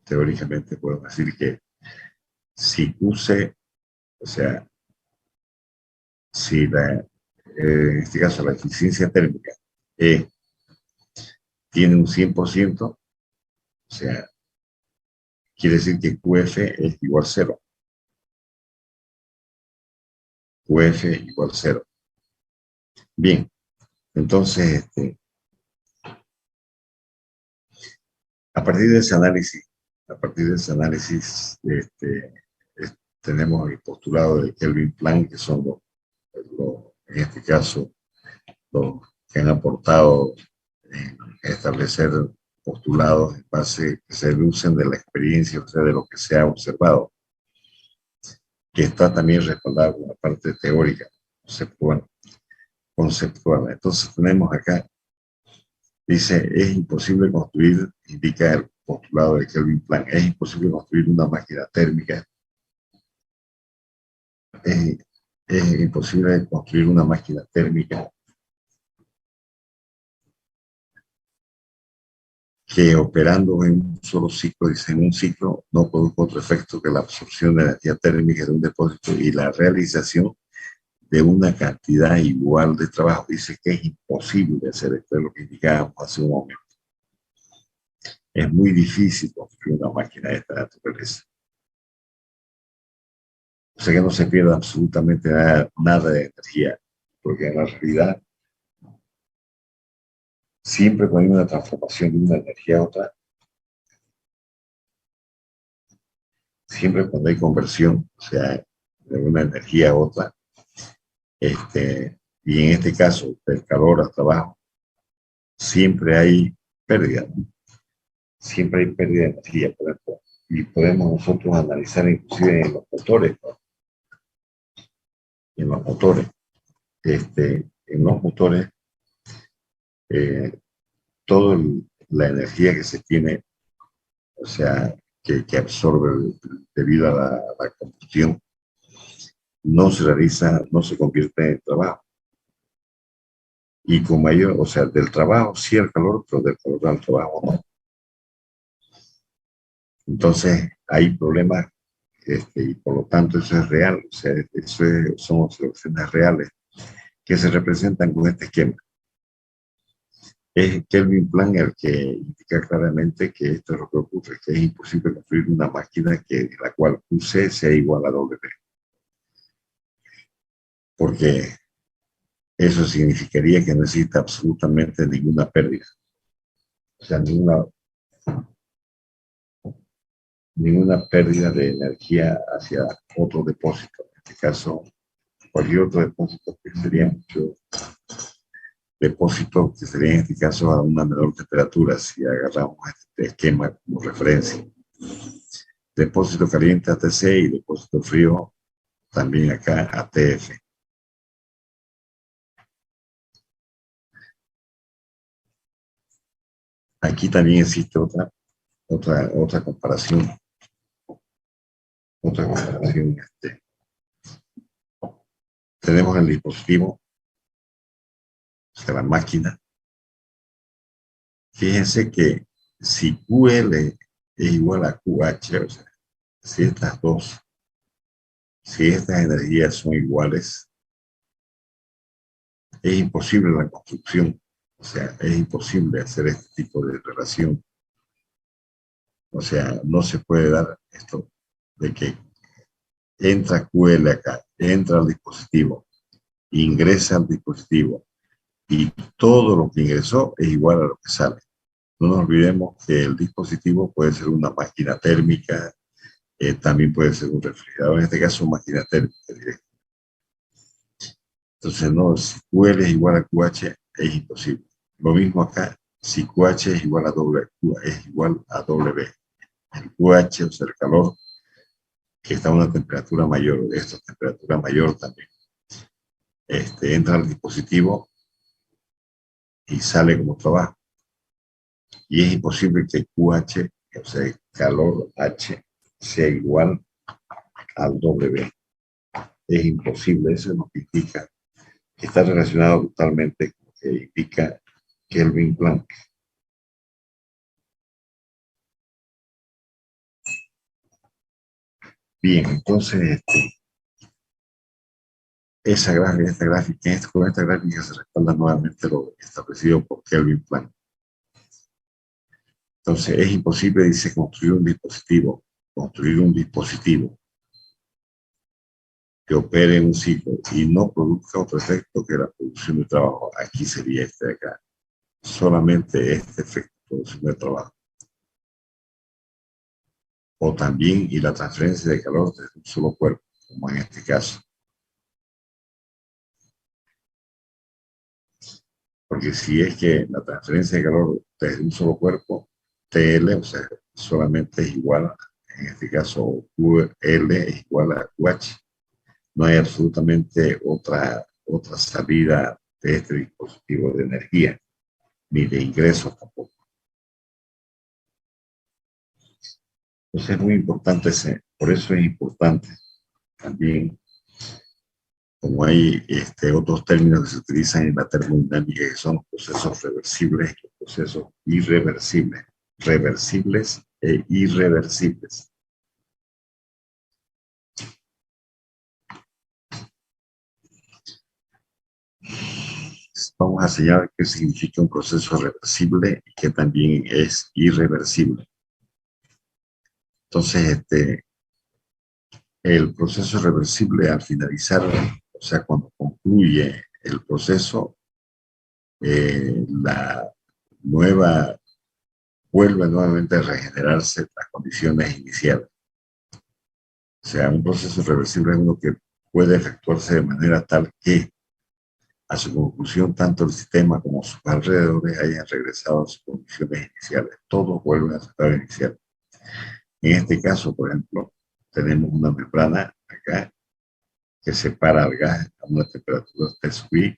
Teóricamente podemos decir que si QC, o sea, si en este caso la eficiencia térmica tiene un 100%, o sea, quiere decir que QF es igual a 0. QF igual a 0. Bien, entonces, a partir de ese análisis, tenemos el postulado de Kelvin-Planck, que son en este caso, los que han aportado en establecer postulados en base que se deducen de la experiencia, o sea, de lo que se ha observado, que está también respaldado con la parte teórica, conceptual. Entonces tenemos acá, dice, es imposible construir, indica el postulado de Kelvin-Planck, es imposible construir una máquina térmica, es imposible construir una máquina térmica que operando en un solo ciclo, dice, en un ciclo no produzca otro efecto que la absorción de energía térmica de un depósito y la realización de una cantidad igual de trabajo. Dice que es imposible hacer esto, es lo que indicábamos hace un momento. Es muy difícil construir una máquina de esta naturaleza. O sea que no se pierde absolutamente nada de energía, porque en la realidad, siempre cuando hay una transformación de una energía a otra, siempre cuando hay conversión, o sea, de una energía a otra, y en este caso, del calor al trabajo, siempre hay pérdida, ¿no? Siempre hay pérdida de energía, por ejemplo, y podemos nosotros analizar inclusive en los motores, ¿no? En los motores, en los motores toda la energía que se tiene, o sea, que absorbe debido a la combustión, no se realiza, no se convierte en trabajo. Y con mayor, o sea, del trabajo sí al calor, pero del calor al trabajo no. Entonces hay problemas y por lo tanto eso es real, o sea, son observaciones reales que se representan con este esquema. Es Kelvin Plan el que indica claramente que esto es lo que ocurre, que es imposible construir una máquina que la cual QC sea igual a W, porque eso significaría que no existe absolutamente ninguna pérdida, o sea, ninguna pérdida de energía hacia otro depósito. En este caso, cualquier otro depósito que sería mucho depósito, que sería en este caso a una menor temperatura, si agarramos este esquema como referencia. Depósito caliente ATC y depósito frío también acá ATF. Aquí también existe otra comparación. Otra comparación. Tenemos el dispositivo, o sea, la máquina. Fíjense que si QL es igual a QH, o sea, si si estas energías son iguales, es imposible la construcción. O sea, es imposible hacer este tipo de relación. O sea, no se puede dar esto de que entra QL acá, entra al dispositivo, ingresa al dispositivo y todo lo que ingresó es igual a lo que sale. No nos olvidemos que el dispositivo puede ser una máquina térmica, también puede ser un refrigerador, en este caso máquina térmica directa. Entonces, no, si QL es igual a QH, es imposible. Lo mismo acá, si QH es igual a W, es igual a W. El QH, o sea, el calor, que está a una temperatura mayor, esta temperatura mayor también, entra al dispositivo y sale como trabajo. Y es imposible que QH, o sea, el calor H, sea igual al W. Es imposible, eso es lo que indica, que está relacionado totalmente con lo que indica Kelvin Planck. Bien, entonces, con esta gráfica se respalda nuevamente lo establecido por Kelvin Planck. Entonces, es imposible, dice, construir un dispositivo que opere en un ciclo y no produzca otro efecto que la producción de trabajo. Aquí sería este de acá. Solamente este efecto de producción de trabajo. O también y la transferencia de calor desde un solo cuerpo, como en este caso. Porque si es que la transferencia de calor desde un solo cuerpo, TL, o sea, solamente es igual, en este caso QL es igual a QH. No hay absolutamente otra salida de este dispositivo de energía, ni de ingresos tampoco. Entonces es muy importante, por eso es importante también, como hay otros términos que se utilizan en la termodinámica, que son los procesos reversibles y los procesos irreversibles, reversibles e irreversibles. Vamos a señalar qué significa un proceso reversible y que también es irreversible. Entonces, el proceso reversible al finalizar, o sea, cuando concluye el proceso, la nueva vuelve nuevamente a regenerarse las condiciones iniciales. O sea, un proceso reversible es uno que puede efectuarse de manera tal que a su conclusión tanto el sistema como sus alrededores hayan regresado a sus condiciones iniciales. Todos vuelven a su estado inicial. En este caso, por ejemplo, tenemos una membrana acá que separa al gas a una temperatura T sub I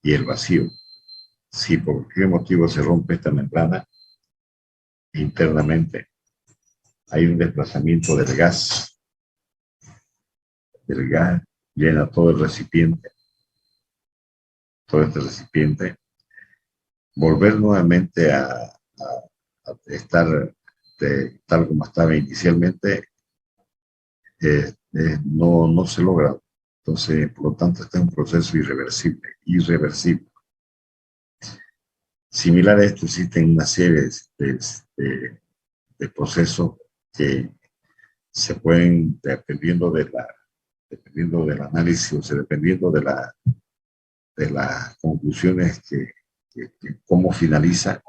y el vacío. si por cualquier motivo se rompe esta membrana, internamente hay un desplazamiento del gas llena todo el recipiente, todo este recipiente, volver nuevamente a estar tal como estaba inicialmente, no se logra. Entonces, por lo tanto, este es un proceso irreversible. Similar a esto, existen una serie de procesos que se pueden, dependiendo del análisis, o sea, dependiendo de las conclusiones que cómo finaliza,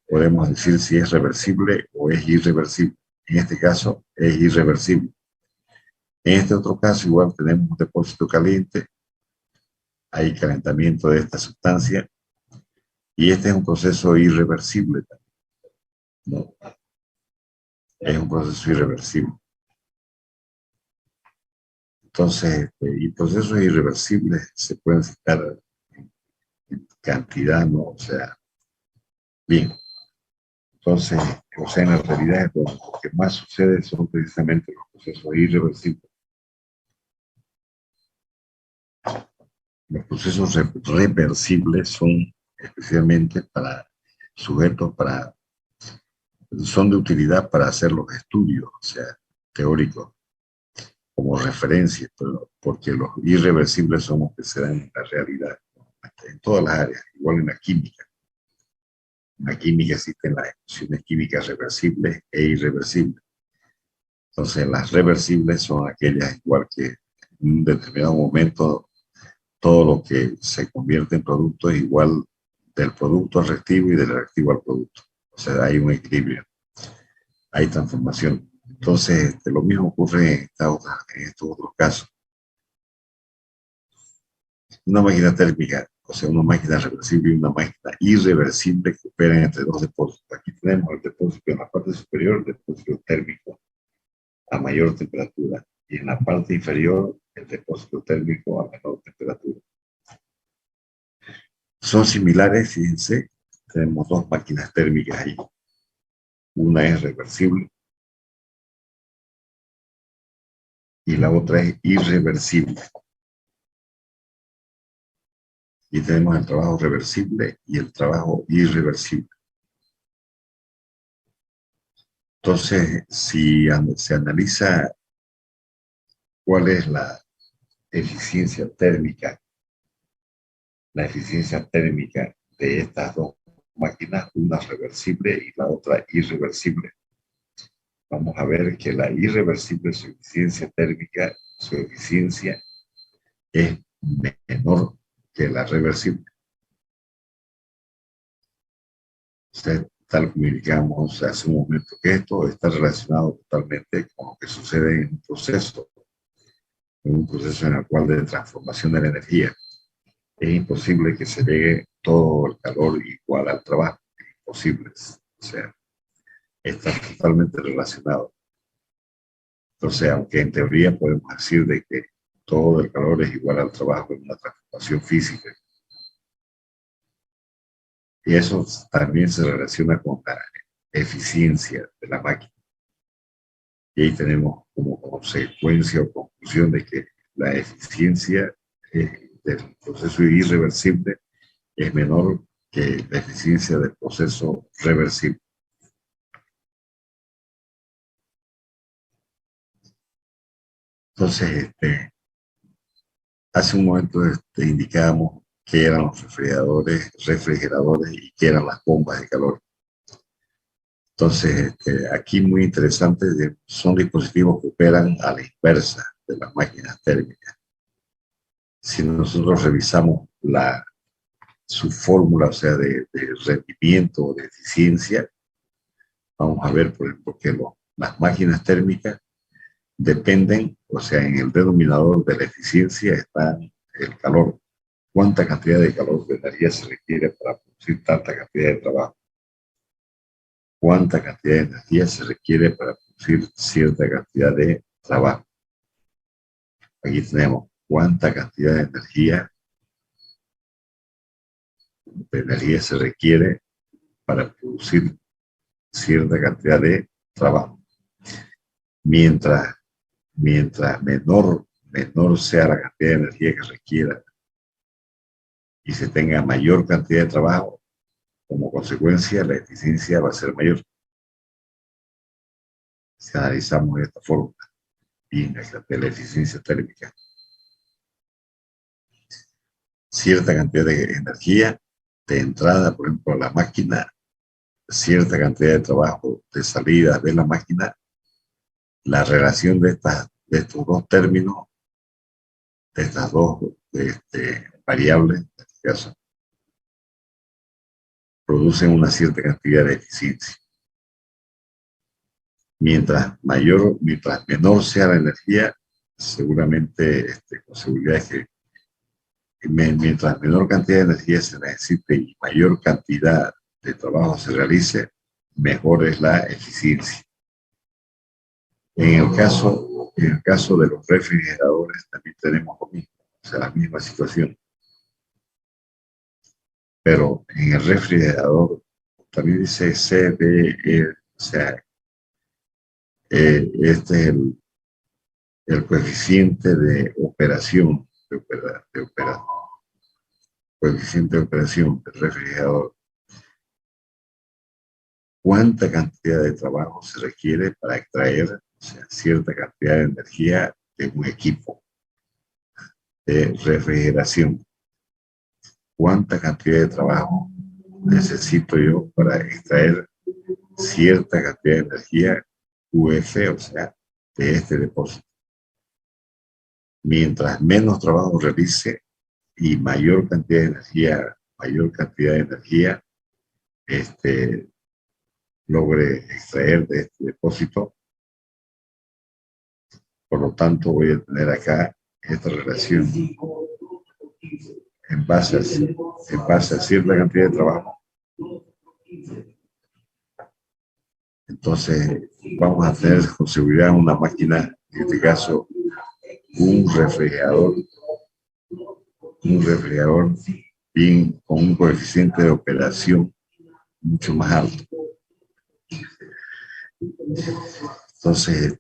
podemos decir si es reversible o es irreversible. En este caso, es irreversible. En este otro caso, igual tenemos un depósito caliente, hay calentamiento de esta sustancia, y este es un proceso irreversible, ¿no? Es un proceso irreversible. Entonces, y procesos irreversibles se pueden citar en cantidad, ¿no? O sea, bien. Entonces, o sea, en la realidad lo que más sucede son precisamente los procesos irreversibles. Los procesos reversibles son especialmente para sujetos, son de utilidad para hacer los estudios, o sea, teóricos, como referencia, pero porque los irreversibles son los que se dan en la realidad, en todas las áreas, igual en la química. En la química existen las reacciones químicas reversibles e irreversibles. Entonces, las reversibles son aquellas igual que en un determinado momento todo lo que se convierte en producto es igual del producto al reactivo y del reactivo al producto. O sea, hay un equilibrio, hay transformación. Entonces, lo mismo ocurre en estos otros casos. Una máquina térmica, o sea, una máquina reversible y una máquina irreversible que operan entre dos depósitos. Aquí tenemos el depósito en la parte superior, el depósito térmico a mayor temperatura, y en la parte inferior el depósito térmico a menor temperatura. Son similares, fíjense, tenemos dos máquinas térmicas ahí. Una es reversible y la otra es irreversible. Y tenemos el trabajo reversible y el trabajo irreversible. Entonces, si se analiza cuál es la eficiencia térmica de estas dos máquinas, una reversible y la otra irreversible, vamos a ver que la irreversible, su eficiencia térmica, su eficiencia es menor que la reversible. Tal como indicamos hace un momento, que esto está relacionado totalmente con lo que sucede en un proceso en el cual de transformación de la energía. Es imposible que se llegue todo el calor igual al trabajo, es imposible. O sea, está totalmente relacionado. Entonces, aunque en teoría podemos decir de que todo el calor es igual al trabajo en una transformación física, y eso también se relaciona con la eficiencia de la máquina. Y ahí tenemos como consecuencia o conclusión de que la eficiencia del proceso irreversible es menor que la eficiencia del proceso reversible. Entonces, hace un momento indicábamos qué eran los refrigeradores y qué eran las bombas de calor. Entonces, aquí muy interesante, son dispositivos que operan a la inversa de las máquinas térmicas. Si nosotros revisamos su fórmula, o sea, de rendimiento o de eficiencia, vamos a ver, por ejemplo, que las máquinas térmicas dependen, o sea, en el denominador de la eficiencia está el calor. ¿Cuánta cantidad de calor de energía se requiere para producir tanta cantidad de trabajo? ¿Cuánta cantidad de energía se requiere para producir cierta cantidad de trabajo? Aquí tenemos cuánta cantidad de energía de energía se requiere para producir cierta cantidad de trabajo. Mientras menor sea la cantidad de energía que requiera y se tenga mayor cantidad de trabajo, como consecuencia la eficiencia va a ser mayor. Si analizamos esta fórmula y de la eficiencia térmica, cierta cantidad de energía de entrada, por ejemplo, a la máquina, cierta cantidad de trabajo de salida de la máquina, la relación de estos dos términos, de estas dos variables, en este caso, producen una cierta cantidad de eficiencia. Mientras menor sea la energía, seguramente con seguridad es que mientras menor cantidad de energía se necesite y mayor cantidad de trabajo se realice, mejor es la eficiencia. En el caso de los refrigeradores también tenemos lo mismo, o sea, la misma situación. Pero en el refrigerador también dice CDE, o sea, este es el coeficiente de operación, coeficiente de operación del refrigerador. ¿Cuánta cantidad de trabajo se requiere para extraer, o sea, cierta cantidad de energía de un equipo de refrigeración? ¿Cuánta cantidad de trabajo necesito yo para extraer cierta cantidad de energía UF, o sea, de este depósito? Mientras menos trabajo realice y mayor cantidad de energía logre extraer de este depósito. Por lo tanto, voy a tener acá esta relación en base a cierta cantidad de trabajo. Entonces, vamos a tener con seguridad una máquina, en este caso, un refrigerador bien con un coeficiente de operación mucho más alto. Entonces,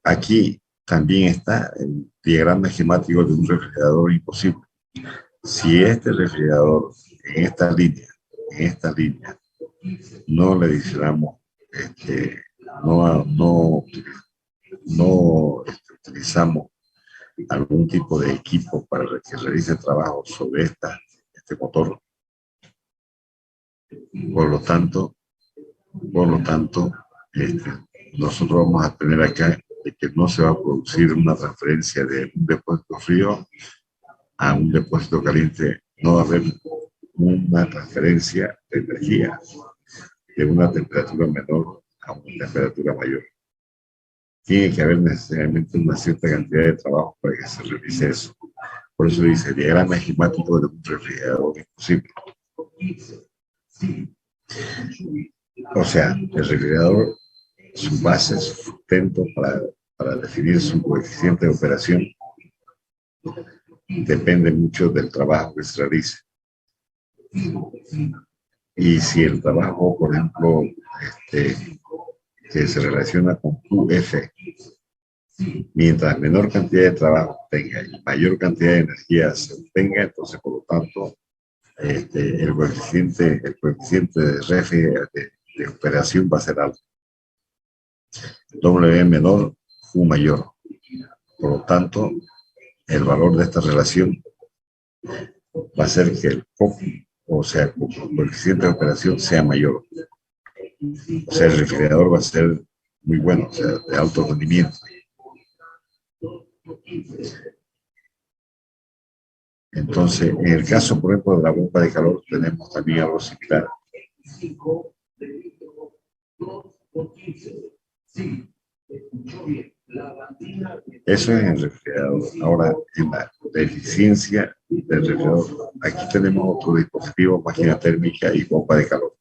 aquí también está el diagrama esquemático de un refrigerador imposible. Si este refrigerador en esta línea no le adicionamos, no utilizamos algún tipo de equipo para que realice trabajo sobre este motor, por lo tanto, nosotros vamos a tener acá de que no se va a producir una transferencia de un depósito frío a un depósito caliente. No va a haber una transferencia de energía de una temperatura menor a una temperatura mayor. Tiene que haber necesariamente una cierta cantidad de trabajo para que se realice eso. Por eso dice diagrama esquemático de un refrigerador imposible. O sea, el refrigerador, su base, su sustento para definir su coeficiente de operación depende mucho del trabajo que se realice. Y si el trabajo, por ejemplo, que se relaciona con QF, mientras menor cantidad de trabajo tenga y mayor cantidad de energía se obtenga, entonces, por lo tanto, el coeficiente de operación va a ser alto. W menor, Q mayor. Por lo tanto, el valor de esta relación va a ser que el COP, o sea, el coeficiente de operación sea mayor. O sea, el refrigerador va a ser muy bueno, o sea, de alto rendimiento. Entonces, en el caso, por ejemplo, de la bomba de calor, tenemos también algo similar. Eso es en el refrigerador. Ahora, en la eficiencia del refrigerador, aquí tenemos otro dispositivo, máquina térmica y bomba de calor.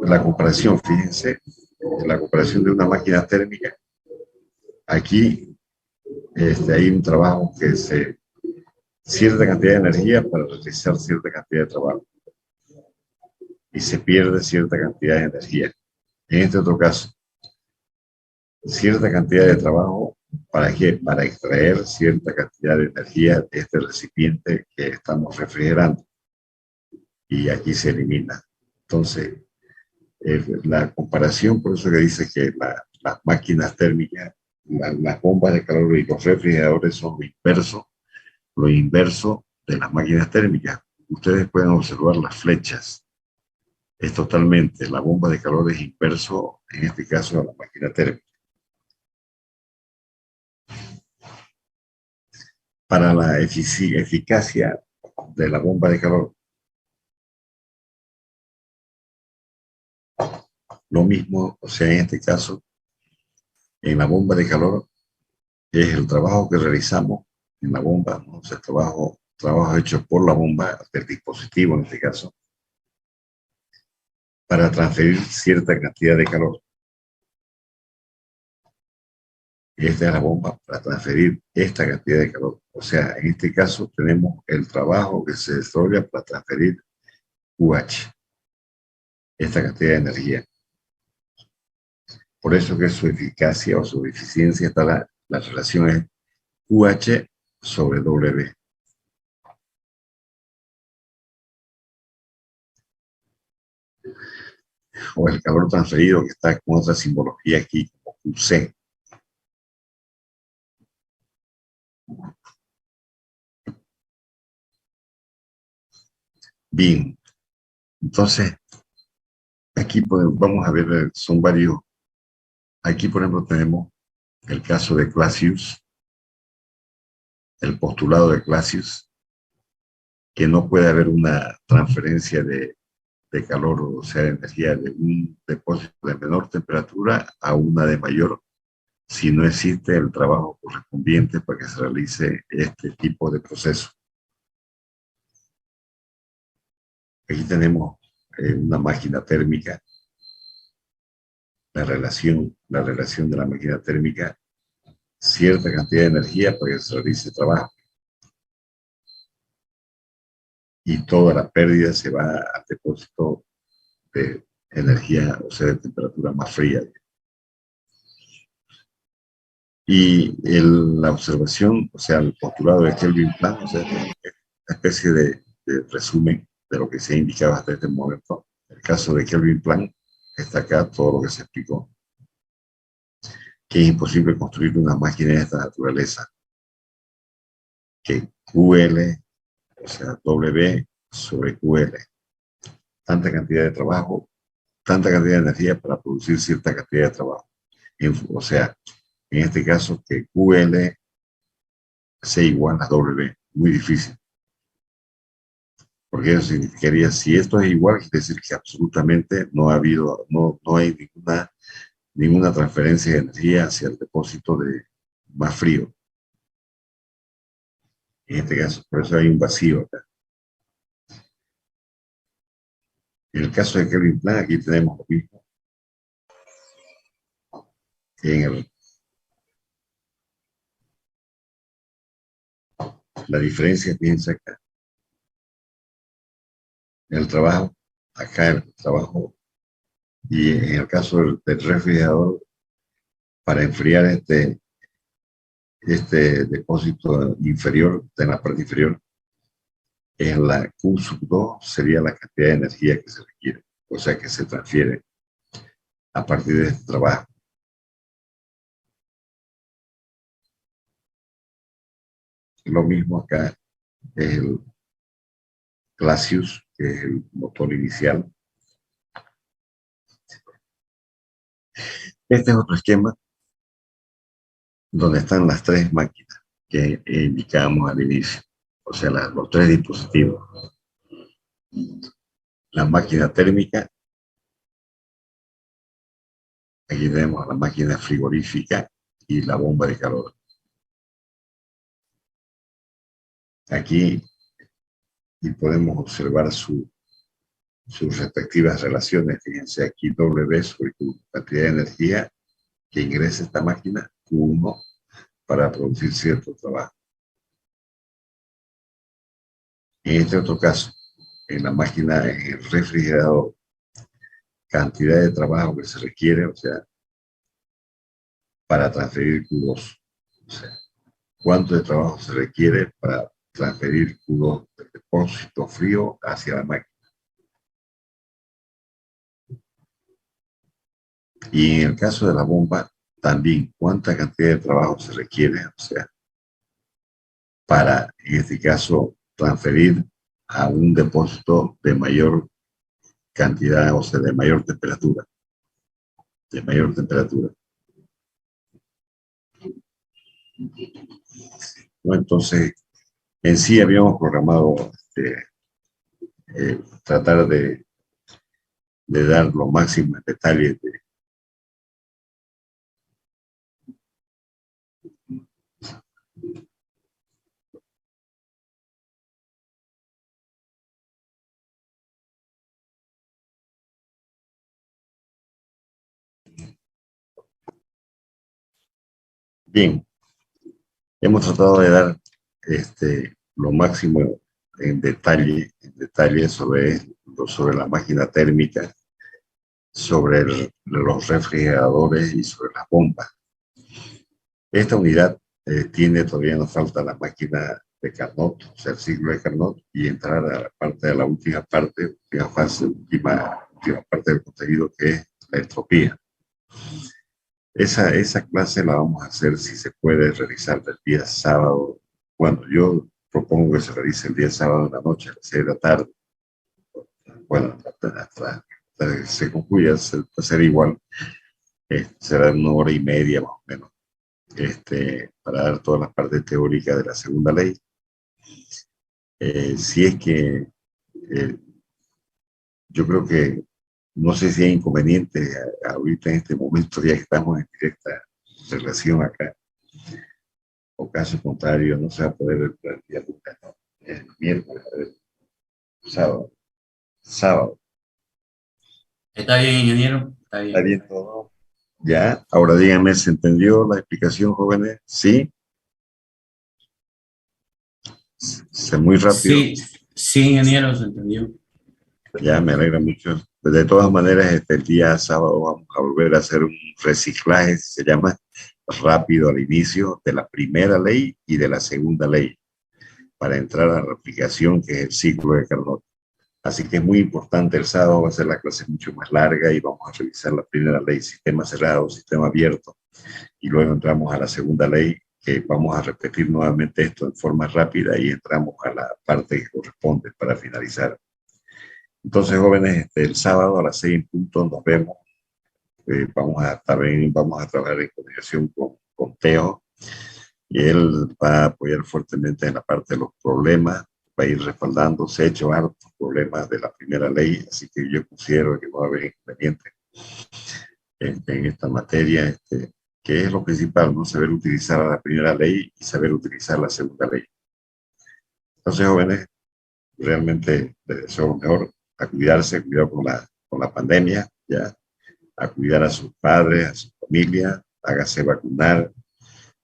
La comparación, fíjense, la comparación de una máquina térmica. Aquí hay un trabajo que se, cierta cantidad de energía para realizar cierta cantidad de trabajo y se pierde cierta cantidad de energía. En este otro caso, cierta cantidad de trabajo para qué? Para extraer cierta cantidad de energía de este recipiente que estamos refrigerando y aquí se elimina. Entonces, la comparación, por eso que dice que las máquinas térmicas, las bombas de calor y los refrigeradores son lo inverso de las máquinas térmicas. Ustedes pueden observar las flechas. Es totalmente, la bomba de calor es inverso, en este caso, a la máquina térmica. Para la eficacia de la bomba de calor, lo mismo, o sea, en este caso, en la bomba de calor, es el trabajo que realizamos en la bomba, ¿no? O sea, trabajo hecho por la bomba, del dispositivo en este caso, para transferir cierta cantidad de calor. Y esta es la bomba para transferir esta cantidad de calor. O sea, en este caso tenemos el trabajo que se desarrolla para transferir UH, esta cantidad de energía. Por eso que su eficacia o su eficiencia está la relación es UH sobre W. O el calor transferido que está con otra simbología aquí, como QC. Bien, entonces aquí vamos a ver, son varios. Aquí, por ejemplo, tenemos el caso de Clausius, el postulado de Clausius, que no puede haber una transferencia de calor, o sea, de energía de un depósito de menor temperatura a una de mayor, si no existe el trabajo correspondiente para que se realice este tipo de proceso. Aquí tenemos una máquina térmica, la relación de la máquina térmica, cierta cantidad de energía para que se realice trabajo. Y toda la pérdida se va al depósito de energía, o sea, de temperatura más fría. Y la observación, o sea, el postulado de Kelvin Plan, o sea, es una especie de resumen de lo que se ha indicado hasta este momento. El caso de Kelvin Plan está acá todo lo que se explicó, que es imposible construir una máquina de esta naturaleza, que QL, o sea, W sobre QL, tanta cantidad de trabajo, tanta cantidad de energía para producir cierta cantidad de trabajo. O sea, en este caso, que QL sea igual a W, muy difícil. Porque eso significaría, si esto es igual, quiere decir que absolutamente no ha habido, no hay ninguna transferencia de energía hacia el depósito de más frío. En este caso, por eso hay un vacío acá. En el caso de Kelvin Plan, aquí tenemos lo mismo. En la diferencia, piensa acá, en el trabajo, acá el trabajo, y en el caso del refrigerador, para enfriar este depósito inferior, de la parte inferior, en la Q sub 2 sería la cantidad de energía que se requiere, o sea que se transfiere a partir de este trabajo. Lo mismo acá es el Clausius, que es el motor inicial. Este es otro esquema donde están las tres máquinas que indicábamos al inicio, o sea, los tres dispositivos. La máquina térmica, aquí tenemos la máquina frigorífica y la bomba de calor. Aquí y podemos observar sus respectivas relaciones. Fíjense aquí W sobre Q, cantidad de energía que ingresa esta máquina, Q1, para producir cierto trabajo. En este otro caso, en la máquina, en el refrigerador, cantidad de trabajo que se requiere, o sea, para transferir cubos, o sea, cuánto de trabajo se requiere para transferir cubos de depósito frío hacia la máquina. Y en el caso de la bomba, también cuánta cantidad de trabajo se requiere, o sea, para, en este caso, transferir a un depósito de mayor cantidad, o sea, de mayor temperatura, de mayor temperatura. ¿No? Entonces, en sí habíamos programado tratar de dar los máximos detalles de, bien, hemos tratado de dar lo máximo en detalle sobre la máquina térmica, sobre los refrigeradores y sobre las bombas. Esta unidad todavía nos falta la máquina de Carnot, o sea, el ciclo de Carnot, y entrar a la parte de la última parte, última fase, última parte del contenido, que es la entropía. Esa clase la vamos a hacer, si se puede, realizar el día sábado. Bueno, yo propongo que se realice el día sábado en la noche, a las 6 de la tarde. Bueno, hasta que se concluya, será igual. Será 1 hora y media más o menos, para dar todas las partes teóricas de la segunda ley. Si es que yo creo que no sé si hay inconvenientes ahorita en este momento, ya que estamos en directa relación acá, o caso contrario, no se va a poder el día lunes, ¿no? El miércoles, sábado. Está bien, ingeniero, está ¿Está bien. bien todo? Ya, ahora díganme, ¿se entendió la explicación, jóvenes? ¿Sí? ¿Se muy rápido? Sí, sí, ingeniero, se entendió. Ya, me alegra mucho. Pues de todas maneras, el día sábado vamos a volver a hacer un reciclaje, se llama rápido al inicio de la primera ley y de la segunda ley, para entrar a la aplicación que es el ciclo de Carnot. Así que es muy importante, el sábado va a ser la clase mucho más larga y vamos a revisar la primera ley, sistema cerrado, sistema abierto, y luego entramos a la segunda ley, que vamos a repetir nuevamente esto en forma rápida y entramos a la parte que corresponde para finalizar. Entonces, jóvenes, el sábado a las 6 en punto nos vemos. Vamos a trabajar en coordinación con Teo, y él va a apoyar fuertemente en la parte de los problemas, va a ir respaldando. Se ha hecho hartos problemas de la primera ley, así que yo considero que no va a haber inconveniente en esta materia, que es lo principal, ¿no? Saber utilizar la primera ley y saber utilizar la segunda ley. Entonces, jóvenes, realmente les deseo lo mejor, a cuidarse, cuidado con la pandemia, ya, a cuidar a sus padres, a su familia, hágase vacunar,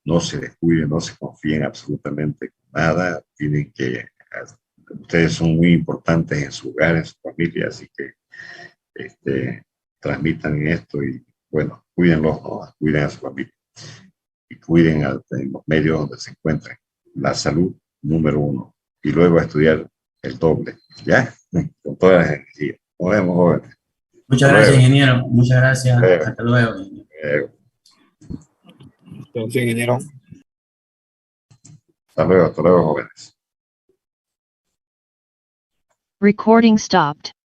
no se descuiden, no se confíen absolutamente con nada, ustedes son muy importantes en su hogar, en su familia, así que transmitan esto y, bueno, cuídenlos, ¿no? Cuiden a su familia y cuiden en los medios donde se encuentren. La salud, número 1, y luego a estudiar el doble, ¿ya? Con todas las energías. Nos vemos, jóvenes. Muchas Hasta gracias, luego. ingeniero. Muchas gracias. Luego, Hasta luego, ingeniero. luego. Entonces, ingeniero. Hasta luego, jóvenes. Recording stopped.